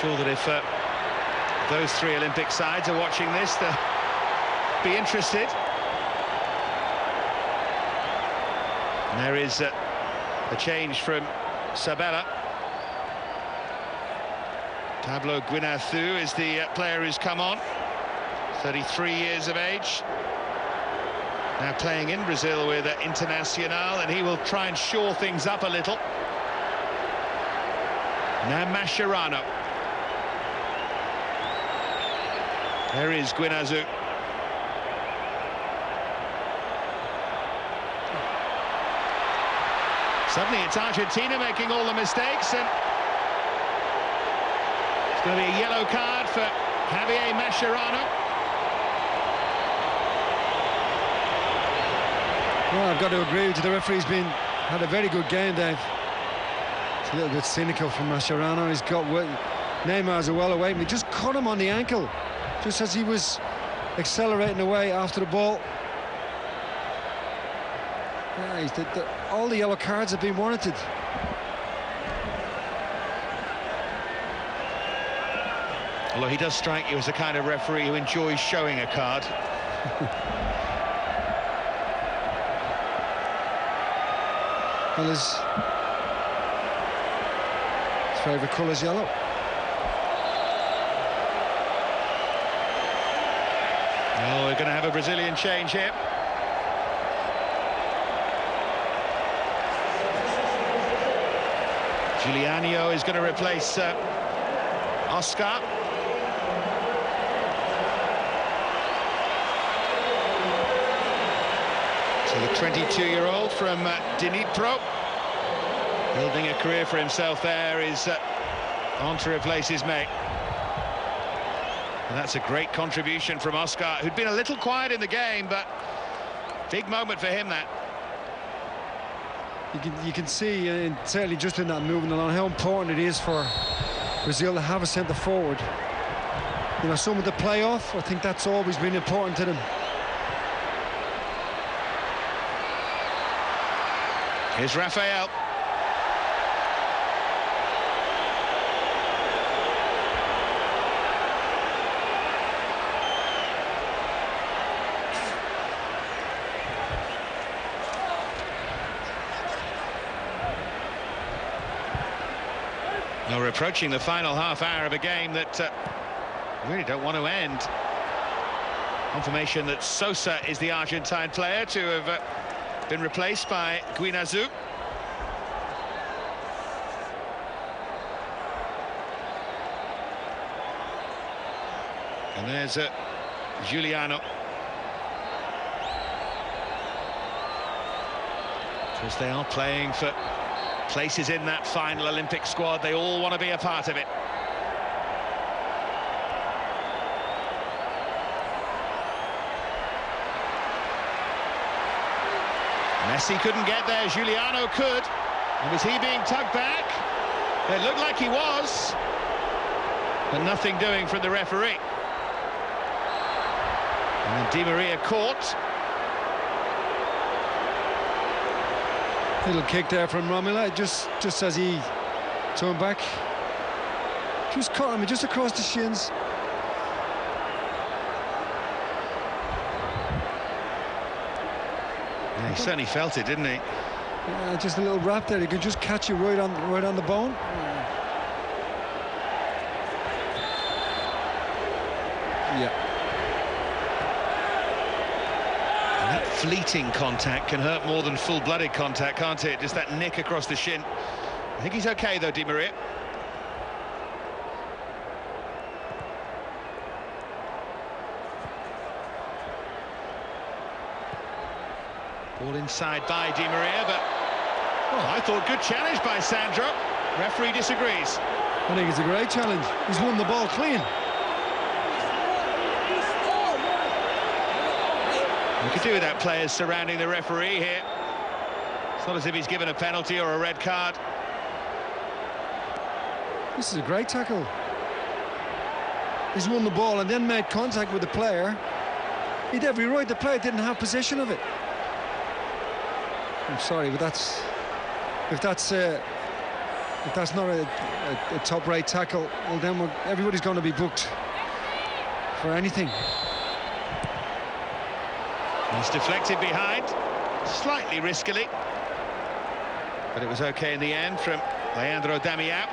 Sure that if those three Olympic sides are watching this, they'll be interested. And there is a change from Sabella. Pablo Guinarzu is the player who's come on, 33 years of age, now playing in Brazil with Internacional, and he will try and shore things up a little. Now Mascherano. There is Guinarzu. Suddenly it's Argentina making all the mistakes, and it's going to be a yellow card for Javier Mascherano. Well, I've got to agree with you. The referee's had a very good game, Dave. It's a little bit cynical from Mascherano. He's got Neymar's well away. He just caught him on the ankle, just as he was accelerating away after the ball. Yeah, all the yellow cards have been warranted. Although he does strike you as the kind of referee who enjoys showing a card. Well, his favourite colour is yellow. Well, we're going to have a Brazilian change here. Giuliano is going to replace Oscar. So the 22-year-old from Dnipro, building a career for himself there, is on to replace his mate. And that's a great contribution from Oscar, who'd been a little quiet in the game, but big moment for him, that. You can see, certainly just in that movement along, how important it is for Brazil to have a centre forward. You know, someone to play off. I think that's always been important to them. Here's Rafael. Now we're approaching the final half hour of a game that really don't want to end. Confirmation that Sosa is the Argentine player to have been replaced by Guinarzu. And there's Giuliano. Because they are playing for places in that final Olympic squad. They all want to be a part of it. Messi couldn't get there, Giuliano could. And was he being tugged back? It looked like he was. But nothing doing from the referee. And then Di Maria caught. Little kick there from Romela, just as he turned back. Just caught him just across the shins. Yeah, he certainly felt it, didn't he? Yeah, just a little wrap there. He could just catch you right on the bone. Yeah. And that fleeting contact can hurt more than full-blooded contact, can't it? Just that nick across the shin. I think he's okay though, Di Maria. Ball inside by Di Maria, but I thought good challenge by Sandro. Referee disagrees. I think it's a great challenge. He's won the ball clean. You could do with that players surrounding the referee here. It's not as if he's given a penalty or a red card. This is a great tackle. He's won the ball and then made contact with the player. He'd every right. The player didn't have possession of it. I'm sorry, but if that's not a top-rate tackle, well then everybody's going to be booked for anything. He's deflected behind, slightly riskily, but it was okay in the end from Leandro Damião.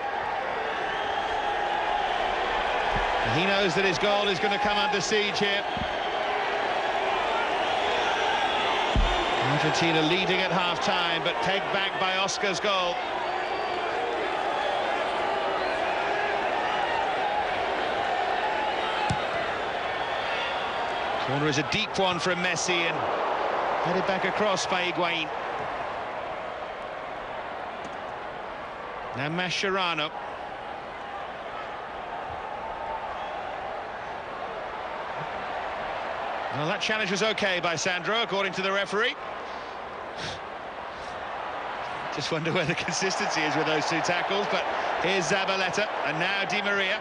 He knows that his goal is going to come under siege here. Argentina leading at half-time, but pegged back by Oscar's goal. Corner is a deep one from Messi and headed back across by Higuain. Now Mascherano. Well, that challenge was okay by Sandro, according to the referee. Just wonder where the consistency is with those two tackles, but here's Zabaleta, and now Di Maria.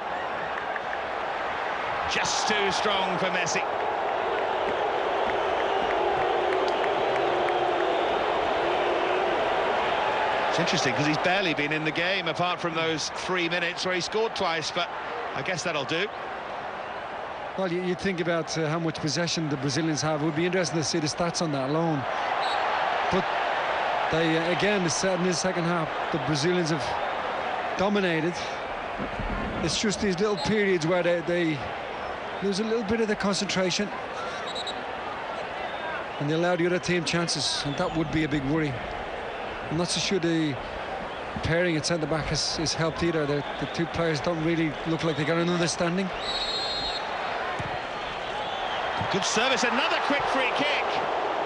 Just too strong for Messi. It's interesting because he's barely been in the game apart from those 3 minutes where he scored twice, but I guess that'll do. Well, you think about how much possession the Brazilians have. It would be interesting to see the stats on that alone. But they, again, in the second half, the Brazilians have dominated. It's just these little periods where they lose a little bit of the concentration and they allow the other team chances, and that would be a big worry. I'm not so sure the pairing at centre-back has helped either. The two players don't really look like they got an understanding. Good service, another quick free kick.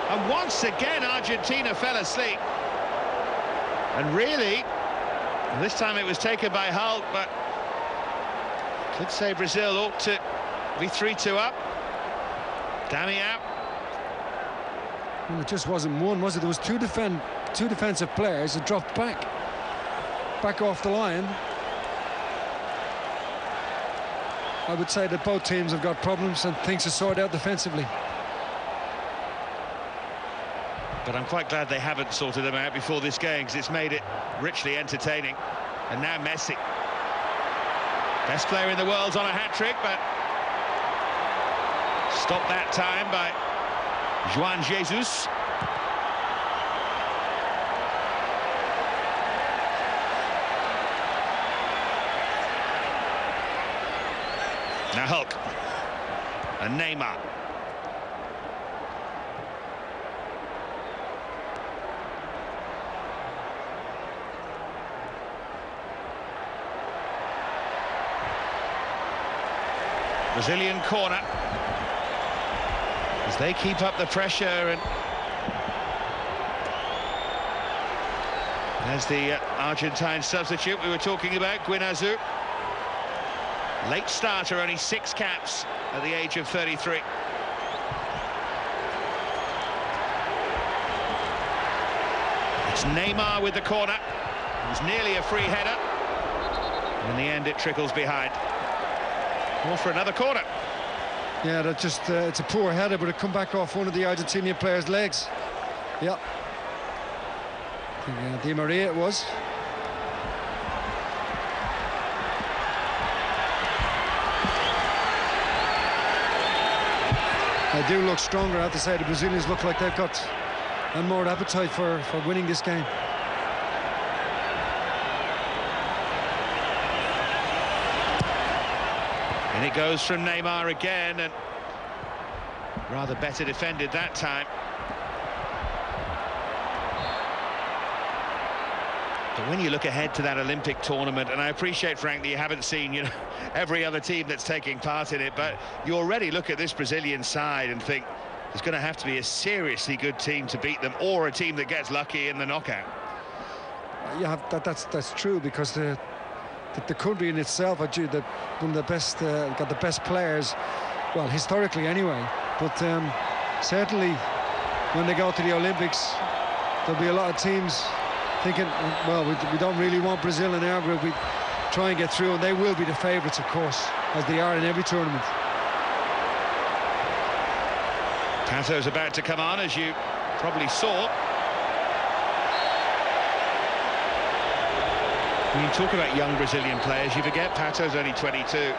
And once again, Argentina fell asleep. And really, this time it was taken by Hulk, but could say Brazil ought to be 3-2 up. Damião. Well, it just wasn't one, was it? There was two defensive players that dropped back off the line. I would say that both teams have got problems and things to sort out defensively. But I'm quite glad they haven't sorted them out before this game, because it's made it richly entertaining. And now Messi. Best player in the world's on a hat-trick, but stopped that time by Juan Jesus. Now Hulk and Neymar. Brazilian corner as they keep up the pressure, and As the Argentine substitute we were talking about, Guinazu. Late starter, only 6 caps at the age of 33. It's Neymar with the corner. It was nearly a free header. In the end, it trickles behind. More for another corner. Yeah, that just it's a poor header, but it come back off one of the Argentinian players' legs. Yeah. I think Di Maria it was. They do look stronger, I have to say. The Brazilians look like they've got more appetite for winning this game. And it goes from Neymar again, and rather better defended that time. But when you look ahead to that Olympic tournament, and I appreciate, Frank, that you haven't seen, you know, every other team that's taking part in it, but you already look at this Brazilian side and think there's going to have to be a seriously good team to beat them, or a team that gets lucky in the knockout. Yeah, that's true, because the country in itself, one of the best, got the best players, well, historically anyway. But certainly, when they go to the Olympics, there'll be a lot of teams thinking, well, we don't really want Brazil in our group. We try and get through, and they will be the favourites, of course, as they are in every tournament. Pato's about to come on, as you probably saw. When you talk about young Brazilian players, you forget Pato's only 22.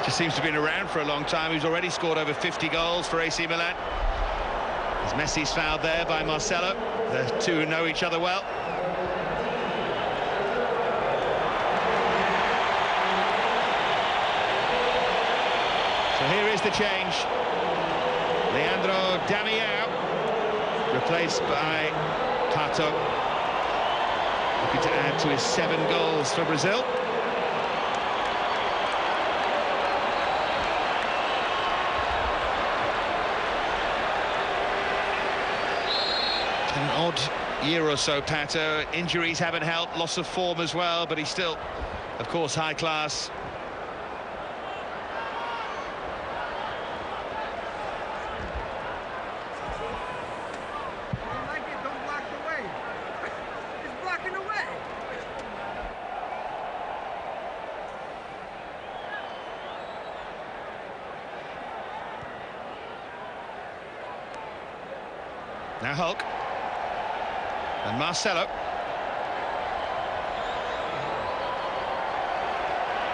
Just seems to have been around for a long time. He's already scored over 50 goals for AC Milan. As Messi's fouled there by Marcelo. The two know each other well. So here is the change. Leandro Damião, replaced by Pato. Looking to add to his 7 goals for Brazil. An odd year or so, Pato. Injuries haven't helped, loss of form as well, but he's still, of course, high class. Now Hulk. And Marcelo.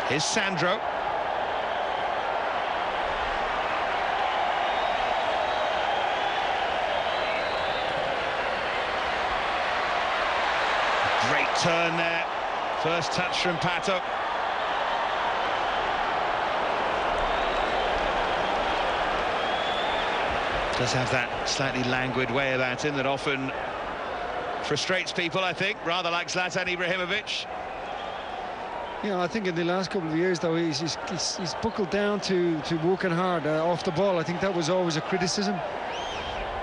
Here's Sandro. Great turn there. First touch from Pato. Does have that slightly languid way about him that often frustrates people, I think, rather like Zlatan Ibrahimovic. Yeah, I think in the last couple of years, though, he's buckled down to working hard off the ball. I think that was always a criticism.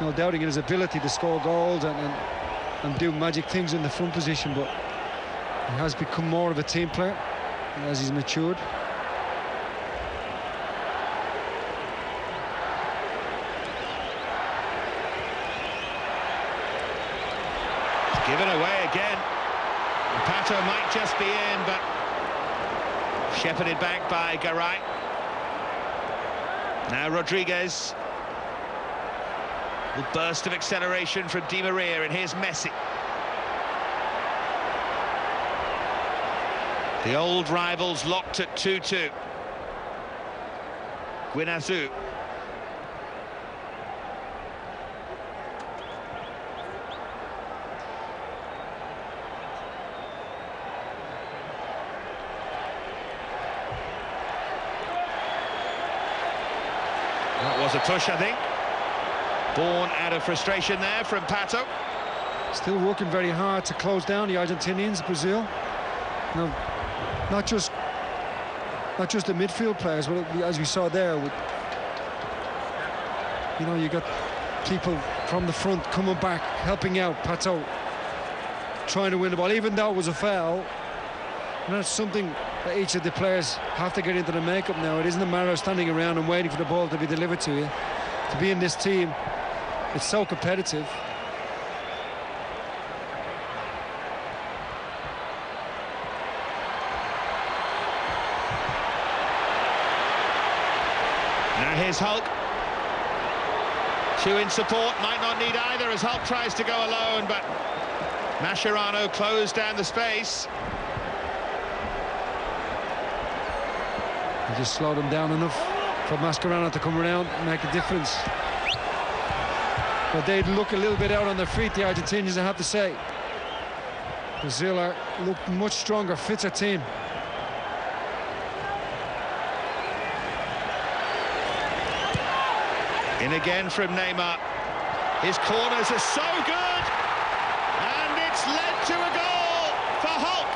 No doubting in his ability to score goals and do magic things in the front position, but he has become more of a team player as he's matured. Given away again. And Pato might just be in, but shepherded back by Garay. Now Rodriguez. A burst of acceleration from Di Maria, and here's Messi. The old rivals locked at 2-2. Guinazu. That was a push, I think. Born out of frustration there from Pato. Still working very hard to close down the Argentinians, Brazil. Now, not just the midfield players, but as we saw there, you got people from the front coming back, helping out Pato. trying to win the ball, even though it was a foul. And that's something that each of the players have to get into the makeup now. It isn't a matter of standing around and waiting for the ball to be delivered to you. To be in this team, it's so competitive. Now here's Hulk. Two in support, might not need either as Hulk tries to go alone, but Mascherano closed down the space. He just slowed him down enough for Mascherano to come around and make a difference. But they'd look a little bit out on their feet, the Argentinians, I have to say. Brazil look much stronger, fitter team. In again from Neymar. His corners are so good, and it's led to a goal for Hulk.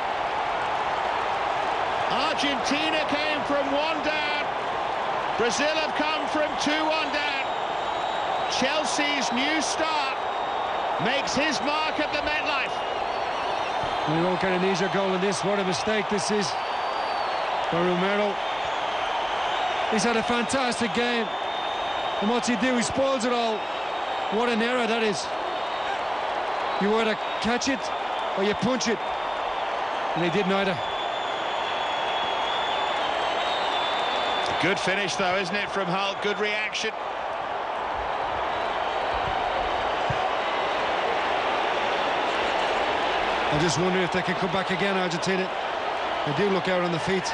Argentina came from 1 down. Brazil have come from 2-1 down. Chelsea's new star makes his mark at the MetLife. We won't get an easier goal than this. What a mistake this is for Romero. He's had a fantastic game. And what's he do? He spoils it all. What an error that is. You either catch it or you punch it. And he did neither. Good finish though, isn't it, from Hulk? Good reaction. I just wonder if they can come back again, Argentina. They do look out on the feet.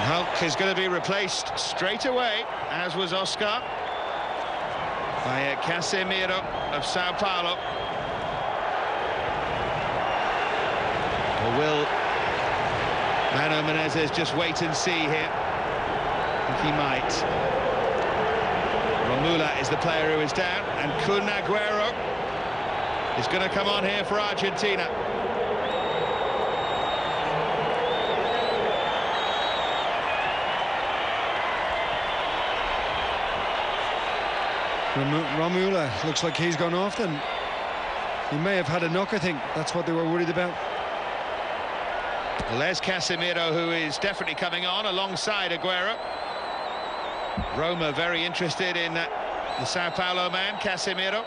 Hulk is going to be replaced straight away, as was Oscar, by Casemiro of Sao Paulo. Or will Mano Menezes just wait and see here? I think he might. Romula is the player who is down, and Kun Agüero is going to come on here for Argentina. Romula looks like he's gone off then. He may have had a knock, I think. That's what they were worried about. Les Casemiro, who is definitely coming on alongside Agüero. Roma very interested in the Sao Paulo man, Casemiro.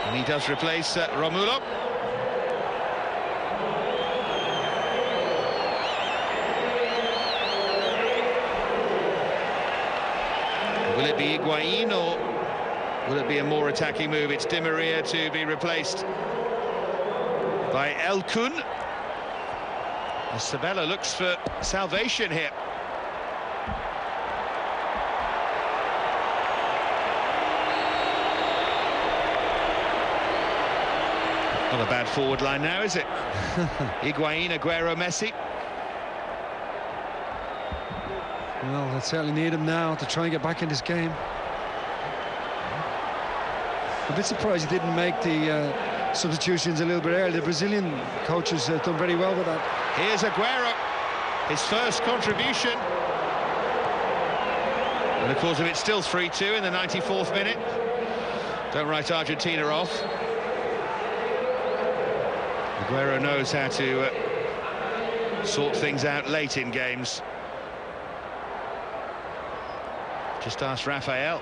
And he does replace Romulo. Will it be Higuain or will it be a more attacking move? It's Di Maria to be replaced by El Kun. As Sabella looks for salvation here. Not a bad forward line now, is it? Higuain, Agüero, Messi. Well, they certainly need him now to try and get back in this game. A bit surprised he didn't make the substitutions a little bit earlier. The Brazilian coaches have done very well with that. Here's Agüero, his first contribution. And of course, if it's still 3-2 in the 94th minute, don't write Argentina off. Agüero knows how to sort things out late in games. Just ask Rafael.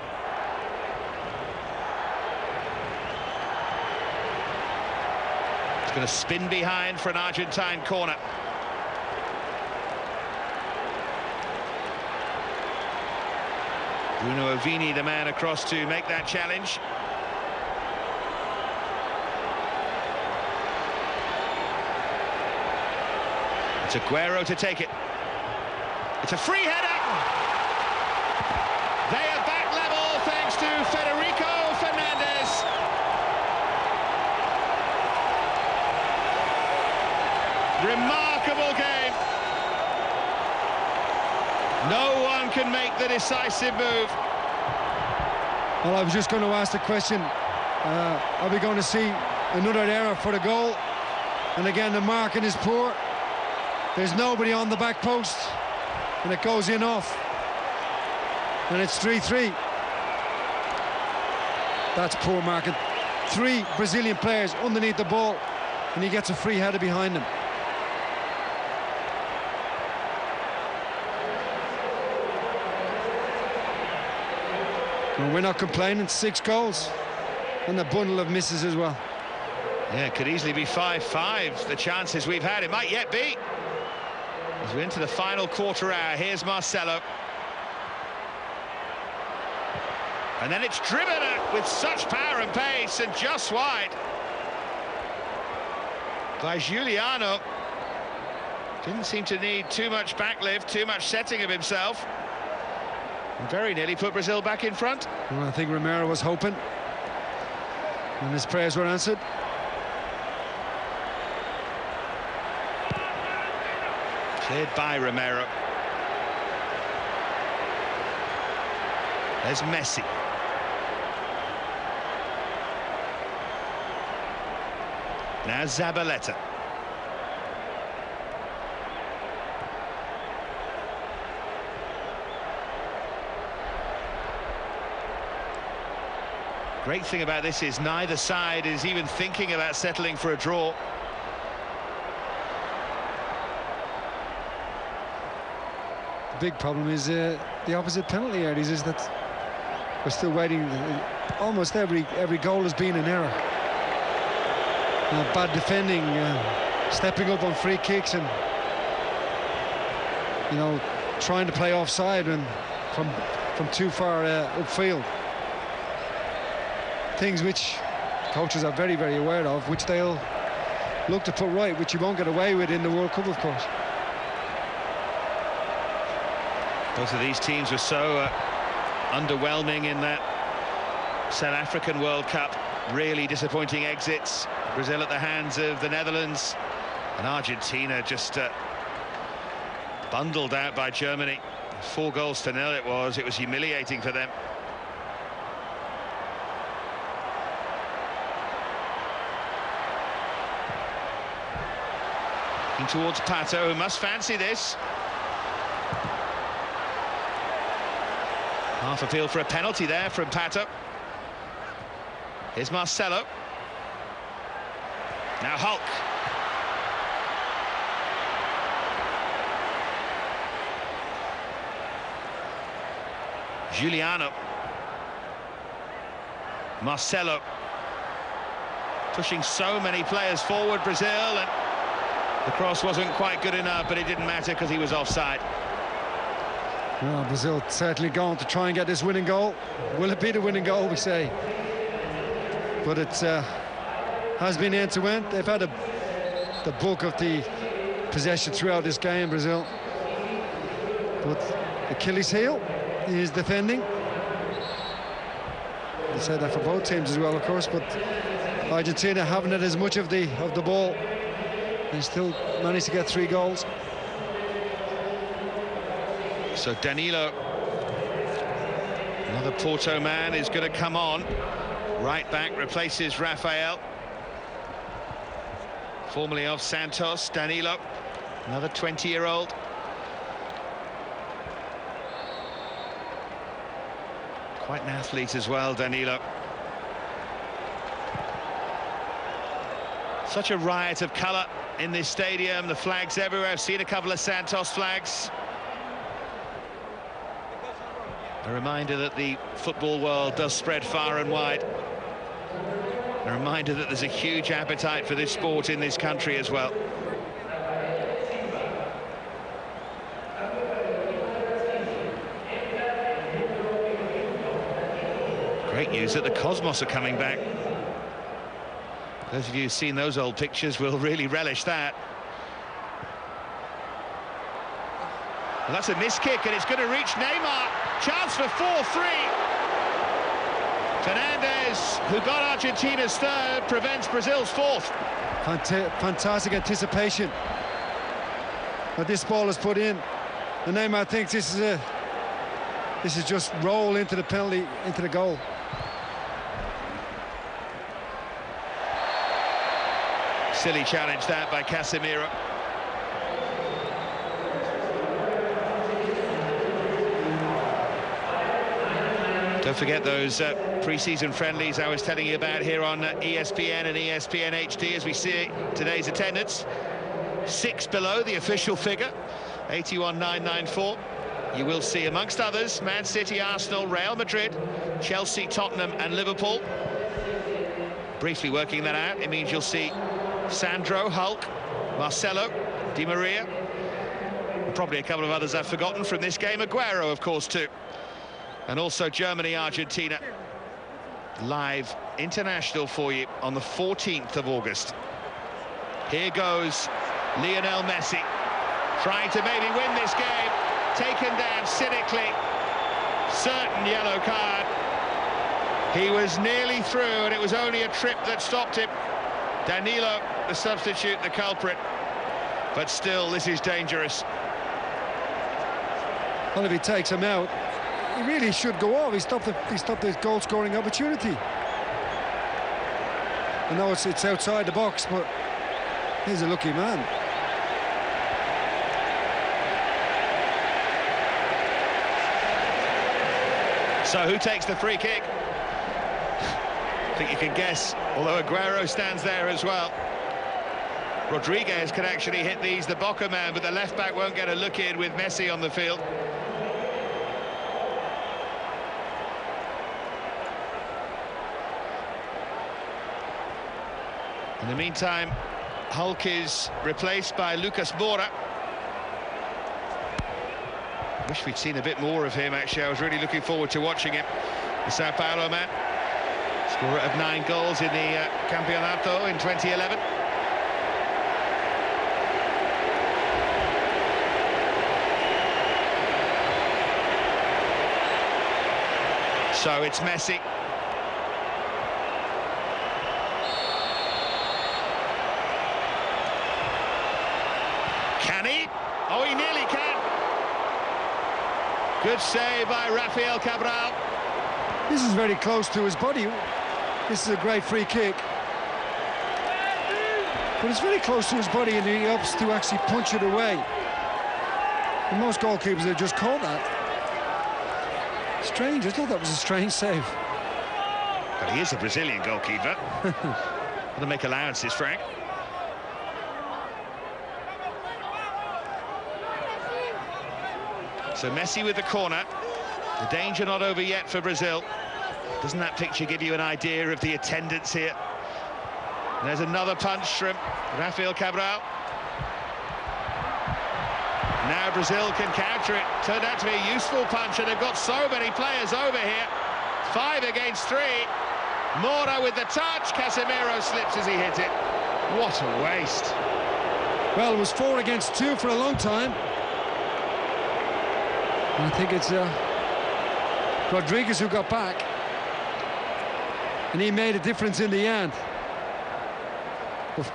It's going to spin behind for an Argentine corner. Bruno Ovini, the man across to make that challenge. It's Agüero to take it. It's a free header. They are back level thanks to Federico Fernandez. Remarkable game. No one can make the decisive move. Well, I was just going to ask the question, are we going to see another error for the goal? And again, the marking is poor. There's nobody on the back post, and it goes in off. And it's 3-3. That's poor marking. 3 Brazilian players underneath the ball, and he gets a free header behind him. Well, we're not complaining. 6 goals and a bundle of misses as well. Yeah, it could easily be 5-5. The chances we've had, it might yet be. As we're into the final quarter hour, here's Marcelo. And then it's driven with such power and pace and just wide by Giuliano. Didn't seem to need too much backlift, too much setting of himself. And very nearly put Brazil back in front. Well, I think Romero was hoping, and his prayers were answered. Cleared by Romero. There's Messi. Now Zabaleta. Great thing about this is neither side is even thinking about settling for a draw. The big problem is the opposite penalty areas, is that we're still waiting. Almost every goal has been an error. Bad defending, stepping up on free kicks, and trying to play offside when from too far upfield. Things which coaches are very, very aware of, which they'll look to put right, which you won't get away with in the World Cup, of course. Both of these teams were so underwhelming in that South African World Cup. Really disappointing exits. Brazil at the hands of the Netherlands, and Argentina just bundled out by Germany. 4-0 it was. It was humiliating for them. Looking towards Pato, who must fancy this. Half appeal for a penalty there from Pato. Here's Marcelo. Now Hulk. Giuliano. Marcelo. Pushing so many players forward, Brazil, and the cross wasn't quite good enough, but it didn't matter because he was offside. Well, Brazil certainly going to try and get this winning goal. Will it be the winning goal, we say? But it has been end-to-end. They've had the bulk of the possession throughout this game, Brazil. But Achilles' heel is defending. I said that for both teams as well, of course, but Argentina haven't had as much of the ball. They still managed to get 3 goals. So Danilo, another Porto man, is going to come on. Right back, replaces Rafael. Formerly of Santos, Danilo, another 20-year-old. Quite an athlete as well, Danilo. Such a riot of colour in this stadium, the flags everywhere. I've seen a couple of Santos flags. A reminder that the football world does spread far and wide. A reminder that there's a huge appetite for this sport in this country as well. Great news that the Cosmos are coming back. Those of you who've seen those old pictures will really relish that. Well, that's a missed kick, and it's going to reach Neymar. Chance for 4-3. Fernandez, who got Argentina's third, prevents Brazil's fourth. Fantastic anticipation that this ball is put in. And Neymar thinks this is just roll into the penalty, into the goal. Silly challenge that by Casemiro. Don't forget those pre-season friendlies I was telling you about here on ESPN and ESPN HD as we see today's attendance. 6 below the official figure, 81,994. You will see, amongst others, Man City, Arsenal, Real Madrid, Chelsea, Tottenham and Liverpool. Briefly working that out, it means you'll see Sandro, Hulk, Marcelo, Di Maria, and probably a couple of others I've forgotten from this game. Aguero, of course, too. And also Germany, Argentina. Live international for you on the 14th of August. Here goes Lionel Messi, trying to maybe win this game. Taken down cynically. Certain yellow card. He was nearly through, and it was only a trip that stopped him. Danilo, the substitute, the culprit. But still, this is dangerous. Well, if he takes him out, he really should go off. He stopped the goal-scoring opportunity. I know it's outside the box, but he's a lucky man. So who takes the free kick? I think you can guess, although Aguero stands there as well. Rodriguez can actually hit these, the Boca man, but the left-back won't get a look in with Messi on the field. In the meantime, Hulk is replaced by Lucas Moura. Wish we'd seen a bit more of him, actually. I was really looking forward to watching him. The Sao Paulo man, scorer of 9 goals in the Campeonato in 2011. So it's Messi. Can he? Oh, he nearly can. Good save by Rafael Cabral. This is very close to his body. This is a great free kick. But it's very close to his body, and he opts to actually punch it away. And most goalkeepers have just caught that. Strange, I thought that was a strange save. But he is a Brazilian goalkeeper. Got to make allowances, Frank. So Messi with the corner. The danger not over yet for Brazil. Doesn't that picture give you an idea of the attendance here? And there's another punch from Rafael Cabral. Now Brazil can counter it. Turned out to be a useful punch, and they've got so many players over here. 5 against 3. Moura with the touch. Casemiro slips as he hits it. What a waste. Well, it was 4 against 2 for a long time. And I think it's Rodriguez who got back. And he made a difference in the end. But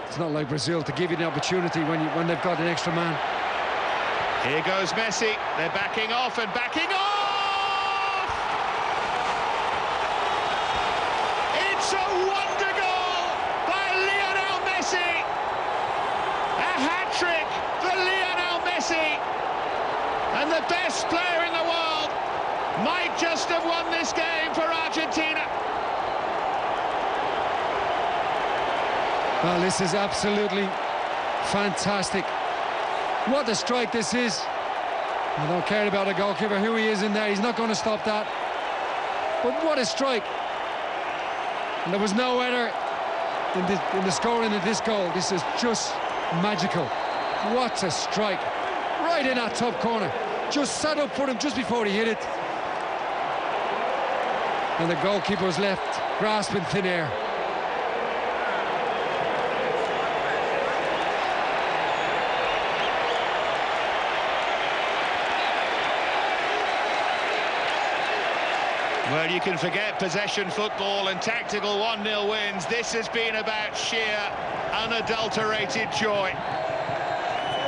it's not like Brazil to give you the opportunity when they've got an extra man. Here goes Messi. They're backing off and backing off! It's a wonder goal by Lionel Messi! A hat-trick for Lionel Messi! And the best player in the world might just have won this game for Argentina. Well, this is absolutely fantastic. What a strike this is. I don't care about the goalkeeper, who he is in there. He's not going to stop that. But what a strike. And there was no error in the scoring of this goal. This is just magical. What a strike. Right in that top corner. Just set up for him just before he hit it. And the goalkeeper was left grasping thin air. Well, you can forget possession football and tactical 1-0 wins. This has been about sheer, unadulterated joy.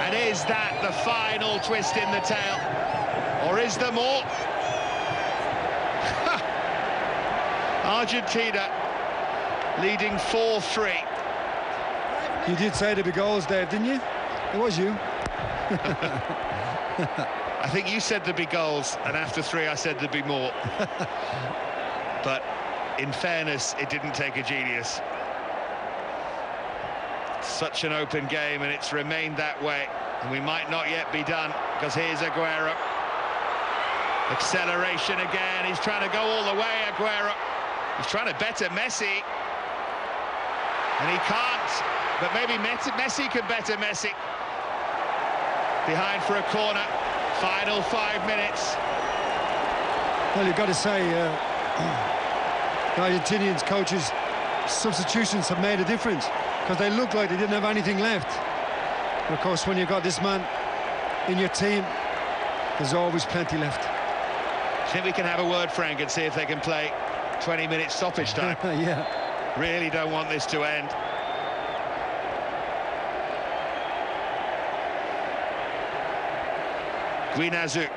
And is that the final twist in the tail? Or is there more? Argentina leading 4-3. You did say there'd be goals, Dave, didn't you? It was you. I think you said there'd be goals, and after 3 I said there'd be more. But in fairness, it didn't take a genius. Such an open game, and it's remained that way. And we might not yet be done, because here's Aguero. Acceleration again. He's trying to go all the way, Aguero. He's trying to better Messi. And he can't. But maybe Messi can better Messi. Behind for a corner. Final 5 minutes. Well, you've got to say, the Argentinians coaches' substitutions have made a difference, because they looked like they didn't have anything left. And of course, when you've got this man in your team, there's always plenty left. I think we can have a word, Frank, and see if they can play 20 minutes stoppage time. Yeah. Really don't want this to end. Guinazu.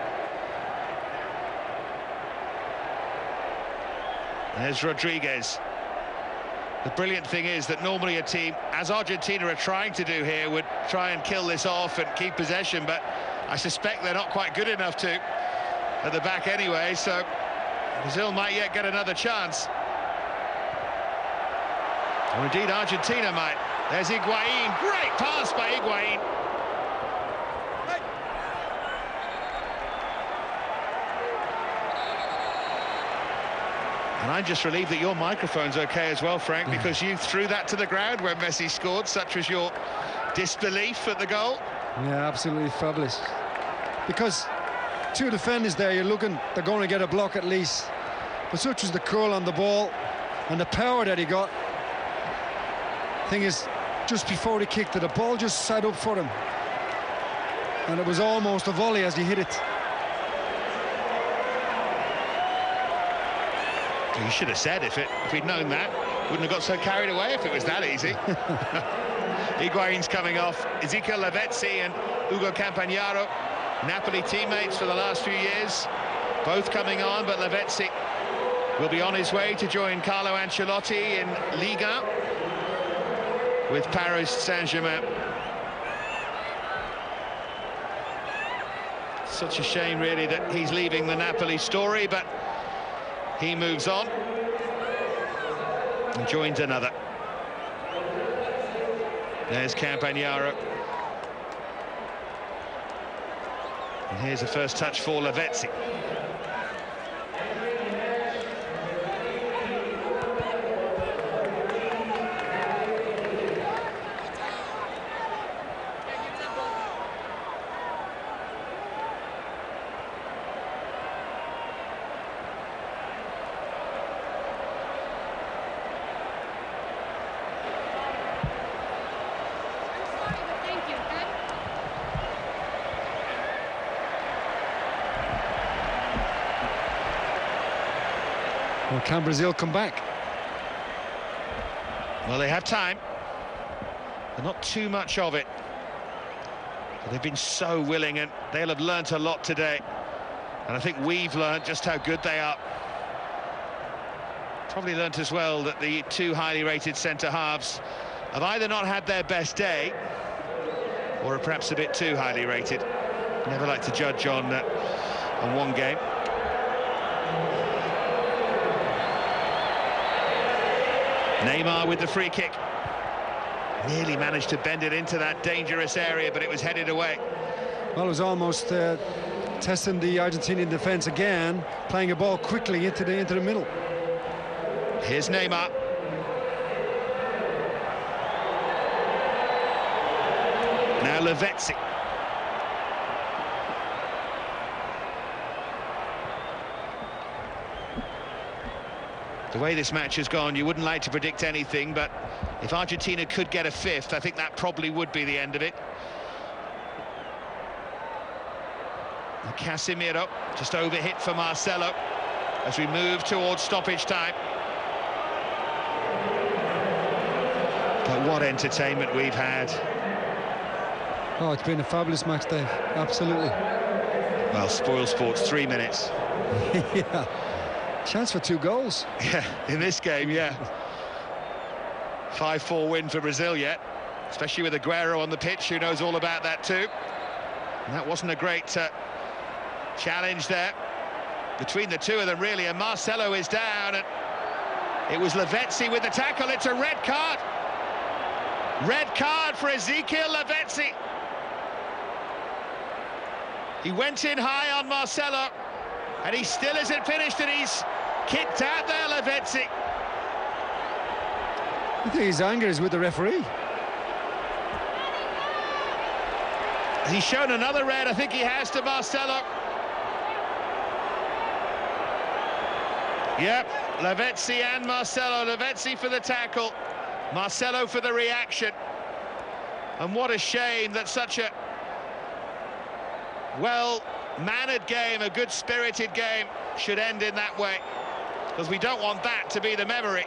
There's Rodriguez. The brilliant thing is that normally a team, as Argentina are trying to do here, would try and kill this off and keep possession, but I suspect they're not quite good enough to at the back anyway, so Brazil might yet get another chance. Or indeed Argentina might. There's Higuain. Great pass by Higuain. And I'm just relieved that your microphone's okay as well, Frank, because you threw that to the ground when Messi scored. Such was your disbelief at the goal. Yeah, absolutely fabulous. Because 2 defenders there, you're looking, they're going to get a block at least. But such was the curl on the ball and the power that he got. Thing is, just before he kicked it, the ball just sat up for him. And it was almost a volley as he hit it. You should have said if we'd known that. Wouldn't have got so carried away if it was that easy. Higuain's coming off. Ezekiel Lavezzi and Ugo Campagnaro, Napoli teammates for the last few years, both coming on, but Lavezzi will be on his way to join Carlo Ancelotti in Liga with Paris Saint-Germain. Such a shame, really, that he's leaving the Napoli story, but he moves on and joins another. There's Campagnaro. And here's the first touch for Lavezzi. Well, can Brazil come back? Well, they have time, but not too much of it. But they've been so willing, and they'll have learnt a lot today. And I think we've learnt just how good they are. Probably learnt as well that the 2 highly rated centre-halves have either not had their best day, or are perhaps a bit too highly rated. Never like to judge on one game. Neymar with the free kick. Nearly managed to bend it into that dangerous area, but it was headed away. Well, it was almost testing the Argentinian defence again, playing a ball quickly into the middle. Here's Neymar. Now Lavezzi. The way this match has gone, you wouldn't like to predict anything, but if Argentina could get a 5th, I think that probably would be the end of it. And Casemiro just overhit for Marcelo as we move towards stoppage time. But what entertainment we've had. Oh, it's been a fabulous match, Dave. Absolutely. Well, spoil sports, 3 minutes. Yeah. Chance for 2 goals. Yeah, in this game, yeah. 5-4 win for Brazil yet, especially with Aguero on the pitch, who knows all about that too. And that wasn't a great Challenge there between the two of them, really, and Marcelo is down. And it was Lavezzi with the tackle. It's a red card. Red card for Ezekiel Lavezzi. He went in high on Marcelo, and he still isn't finished, and he's kicked out there, Lavezzi. I think his anger is with the referee. He's shown another red, I think he has, to Marcelo. Yep, Lavezzi and Marcelo. Lavezzi for the tackle, Marcelo for the reaction. And what a shame that such a well-mannered game, a good-spirited game, should end in that way, because we don't want that to be the memory.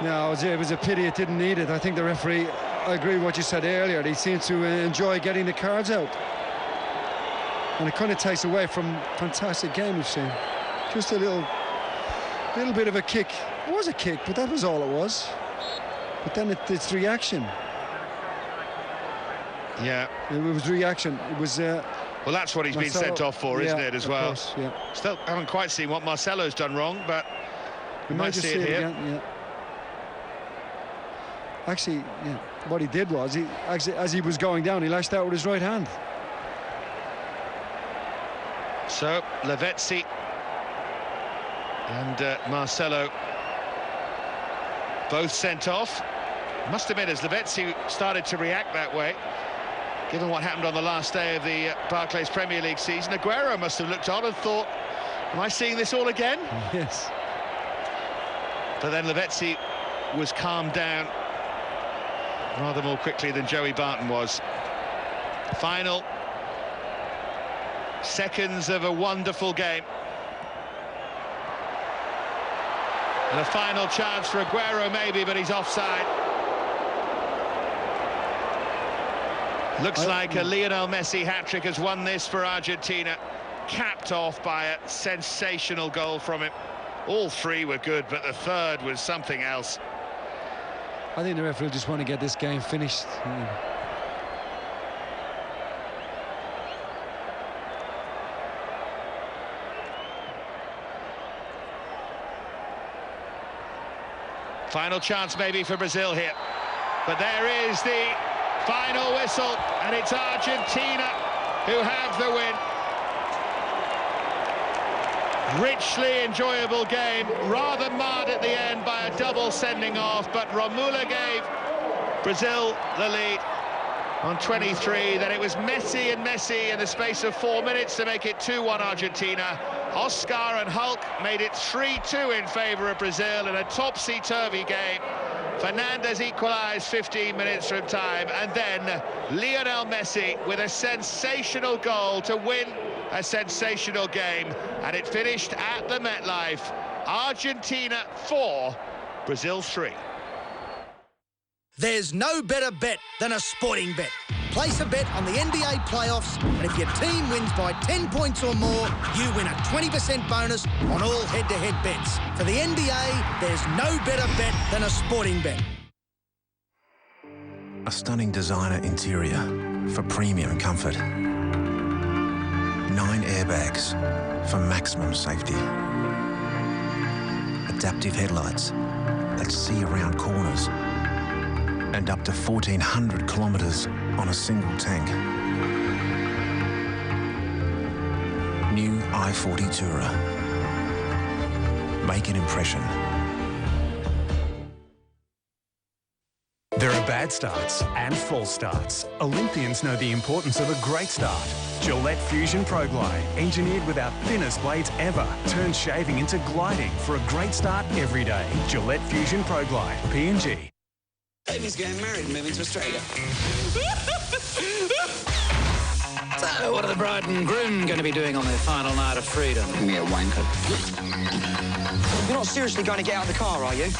No, it was a pity it didn't need it. I think the referee, I agree with what you said earlier, he seems to enjoy getting the cards out. And it kind of takes away from fantastic game we've seen. Just a little bit of a kick. It was a kick, but that was all it was. But then it's reaction. Yeah. It was reaction. It was... well, that's what he's been sent off for, isn't it, as well? Course, yeah. Still haven't quite seen what Marcelo's done wrong, but we might see it here. Again, yeah. Actually, yeah, what he did was, as he was going down, he lashed out with his right hand. So, Lavezzi and Marcelo both sent off. Must admit, as Lavezzi started to react that way, given what happened on the last day of the Barclays Premier League season, Aguero must have looked on and thought, am I seeing this all again? Yes. But then Lavezzi was calmed down rather more quickly than Joey Barton was. Final seconds of a wonderful game. And a final chance for Aguero maybe, but he's offside. Looks like a Lionel Messi hat-trick has won this for Argentina, capped off by a sensational goal from him. All three were good, but the third was something else. I think the referee just want to get this game finished. Final chance maybe for Brazil here. But there is the final whistle, and it's Argentina who have the win. Richly enjoyable game, rather marred at the end by a double sending off, but Romula gave Brazil the lead on 23. Then it was Messi and Messi in the space of 4 minutes to make it 2-1 Argentina. Oscar and Hulk made it 3-2 in favour of Brazil in a topsy-turvy game. Fernandes equalised 15 minutes from time, and then Lionel Messi with a sensational goal to win a sensational game, and it finished at the MetLife. Argentina 4, Brazil 3. There's no better bet than a sporting bet. Place a bet on the NBA playoffs, and if your team wins by 10 points or more, you win a 20% bonus on all head-to-head bets. For the NBA, there's no better bet than a sporting bet. A stunning designer interior for premium comfort. 9 airbags for maximum safety. Adaptive headlights that see around corners. And up to 1,400 kilometres on a single tank. New i40 Tourer. Make an impression. There are bad starts and false starts. Olympians know the importance of a great start. Gillette Fusion Pro Glide, engineered with our thinnest blades ever, turns shaving into gliding for a great start every day. Gillette Fusion Pro Glide, P&G. Amy's getting married and moving to Australia. So, what are the bride and groom going to be doing on their final night of freedom? Me a wanker. You're not seriously going to get out of the car, are you?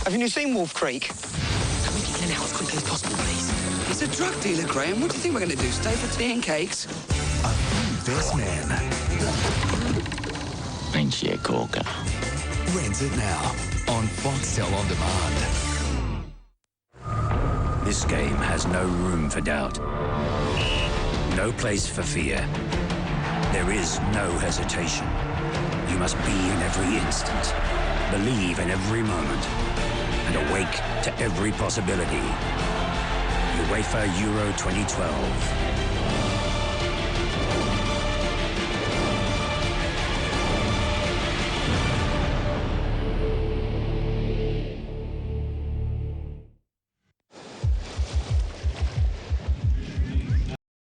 Haven't you seen Wolf Creek? Can we get in and out as quickly as possible, please? It's a drug dealer, Graham. What do you think we're going to do? Stay for tea and cakes? Best man. Ain't she a corker? Rent it now on Foxtel On Demand. This game has no room for doubt. No place for fear. There is no hesitation. You must be in every instant, believe in every moment, and awake to every possibility. UEFA Euro 2012.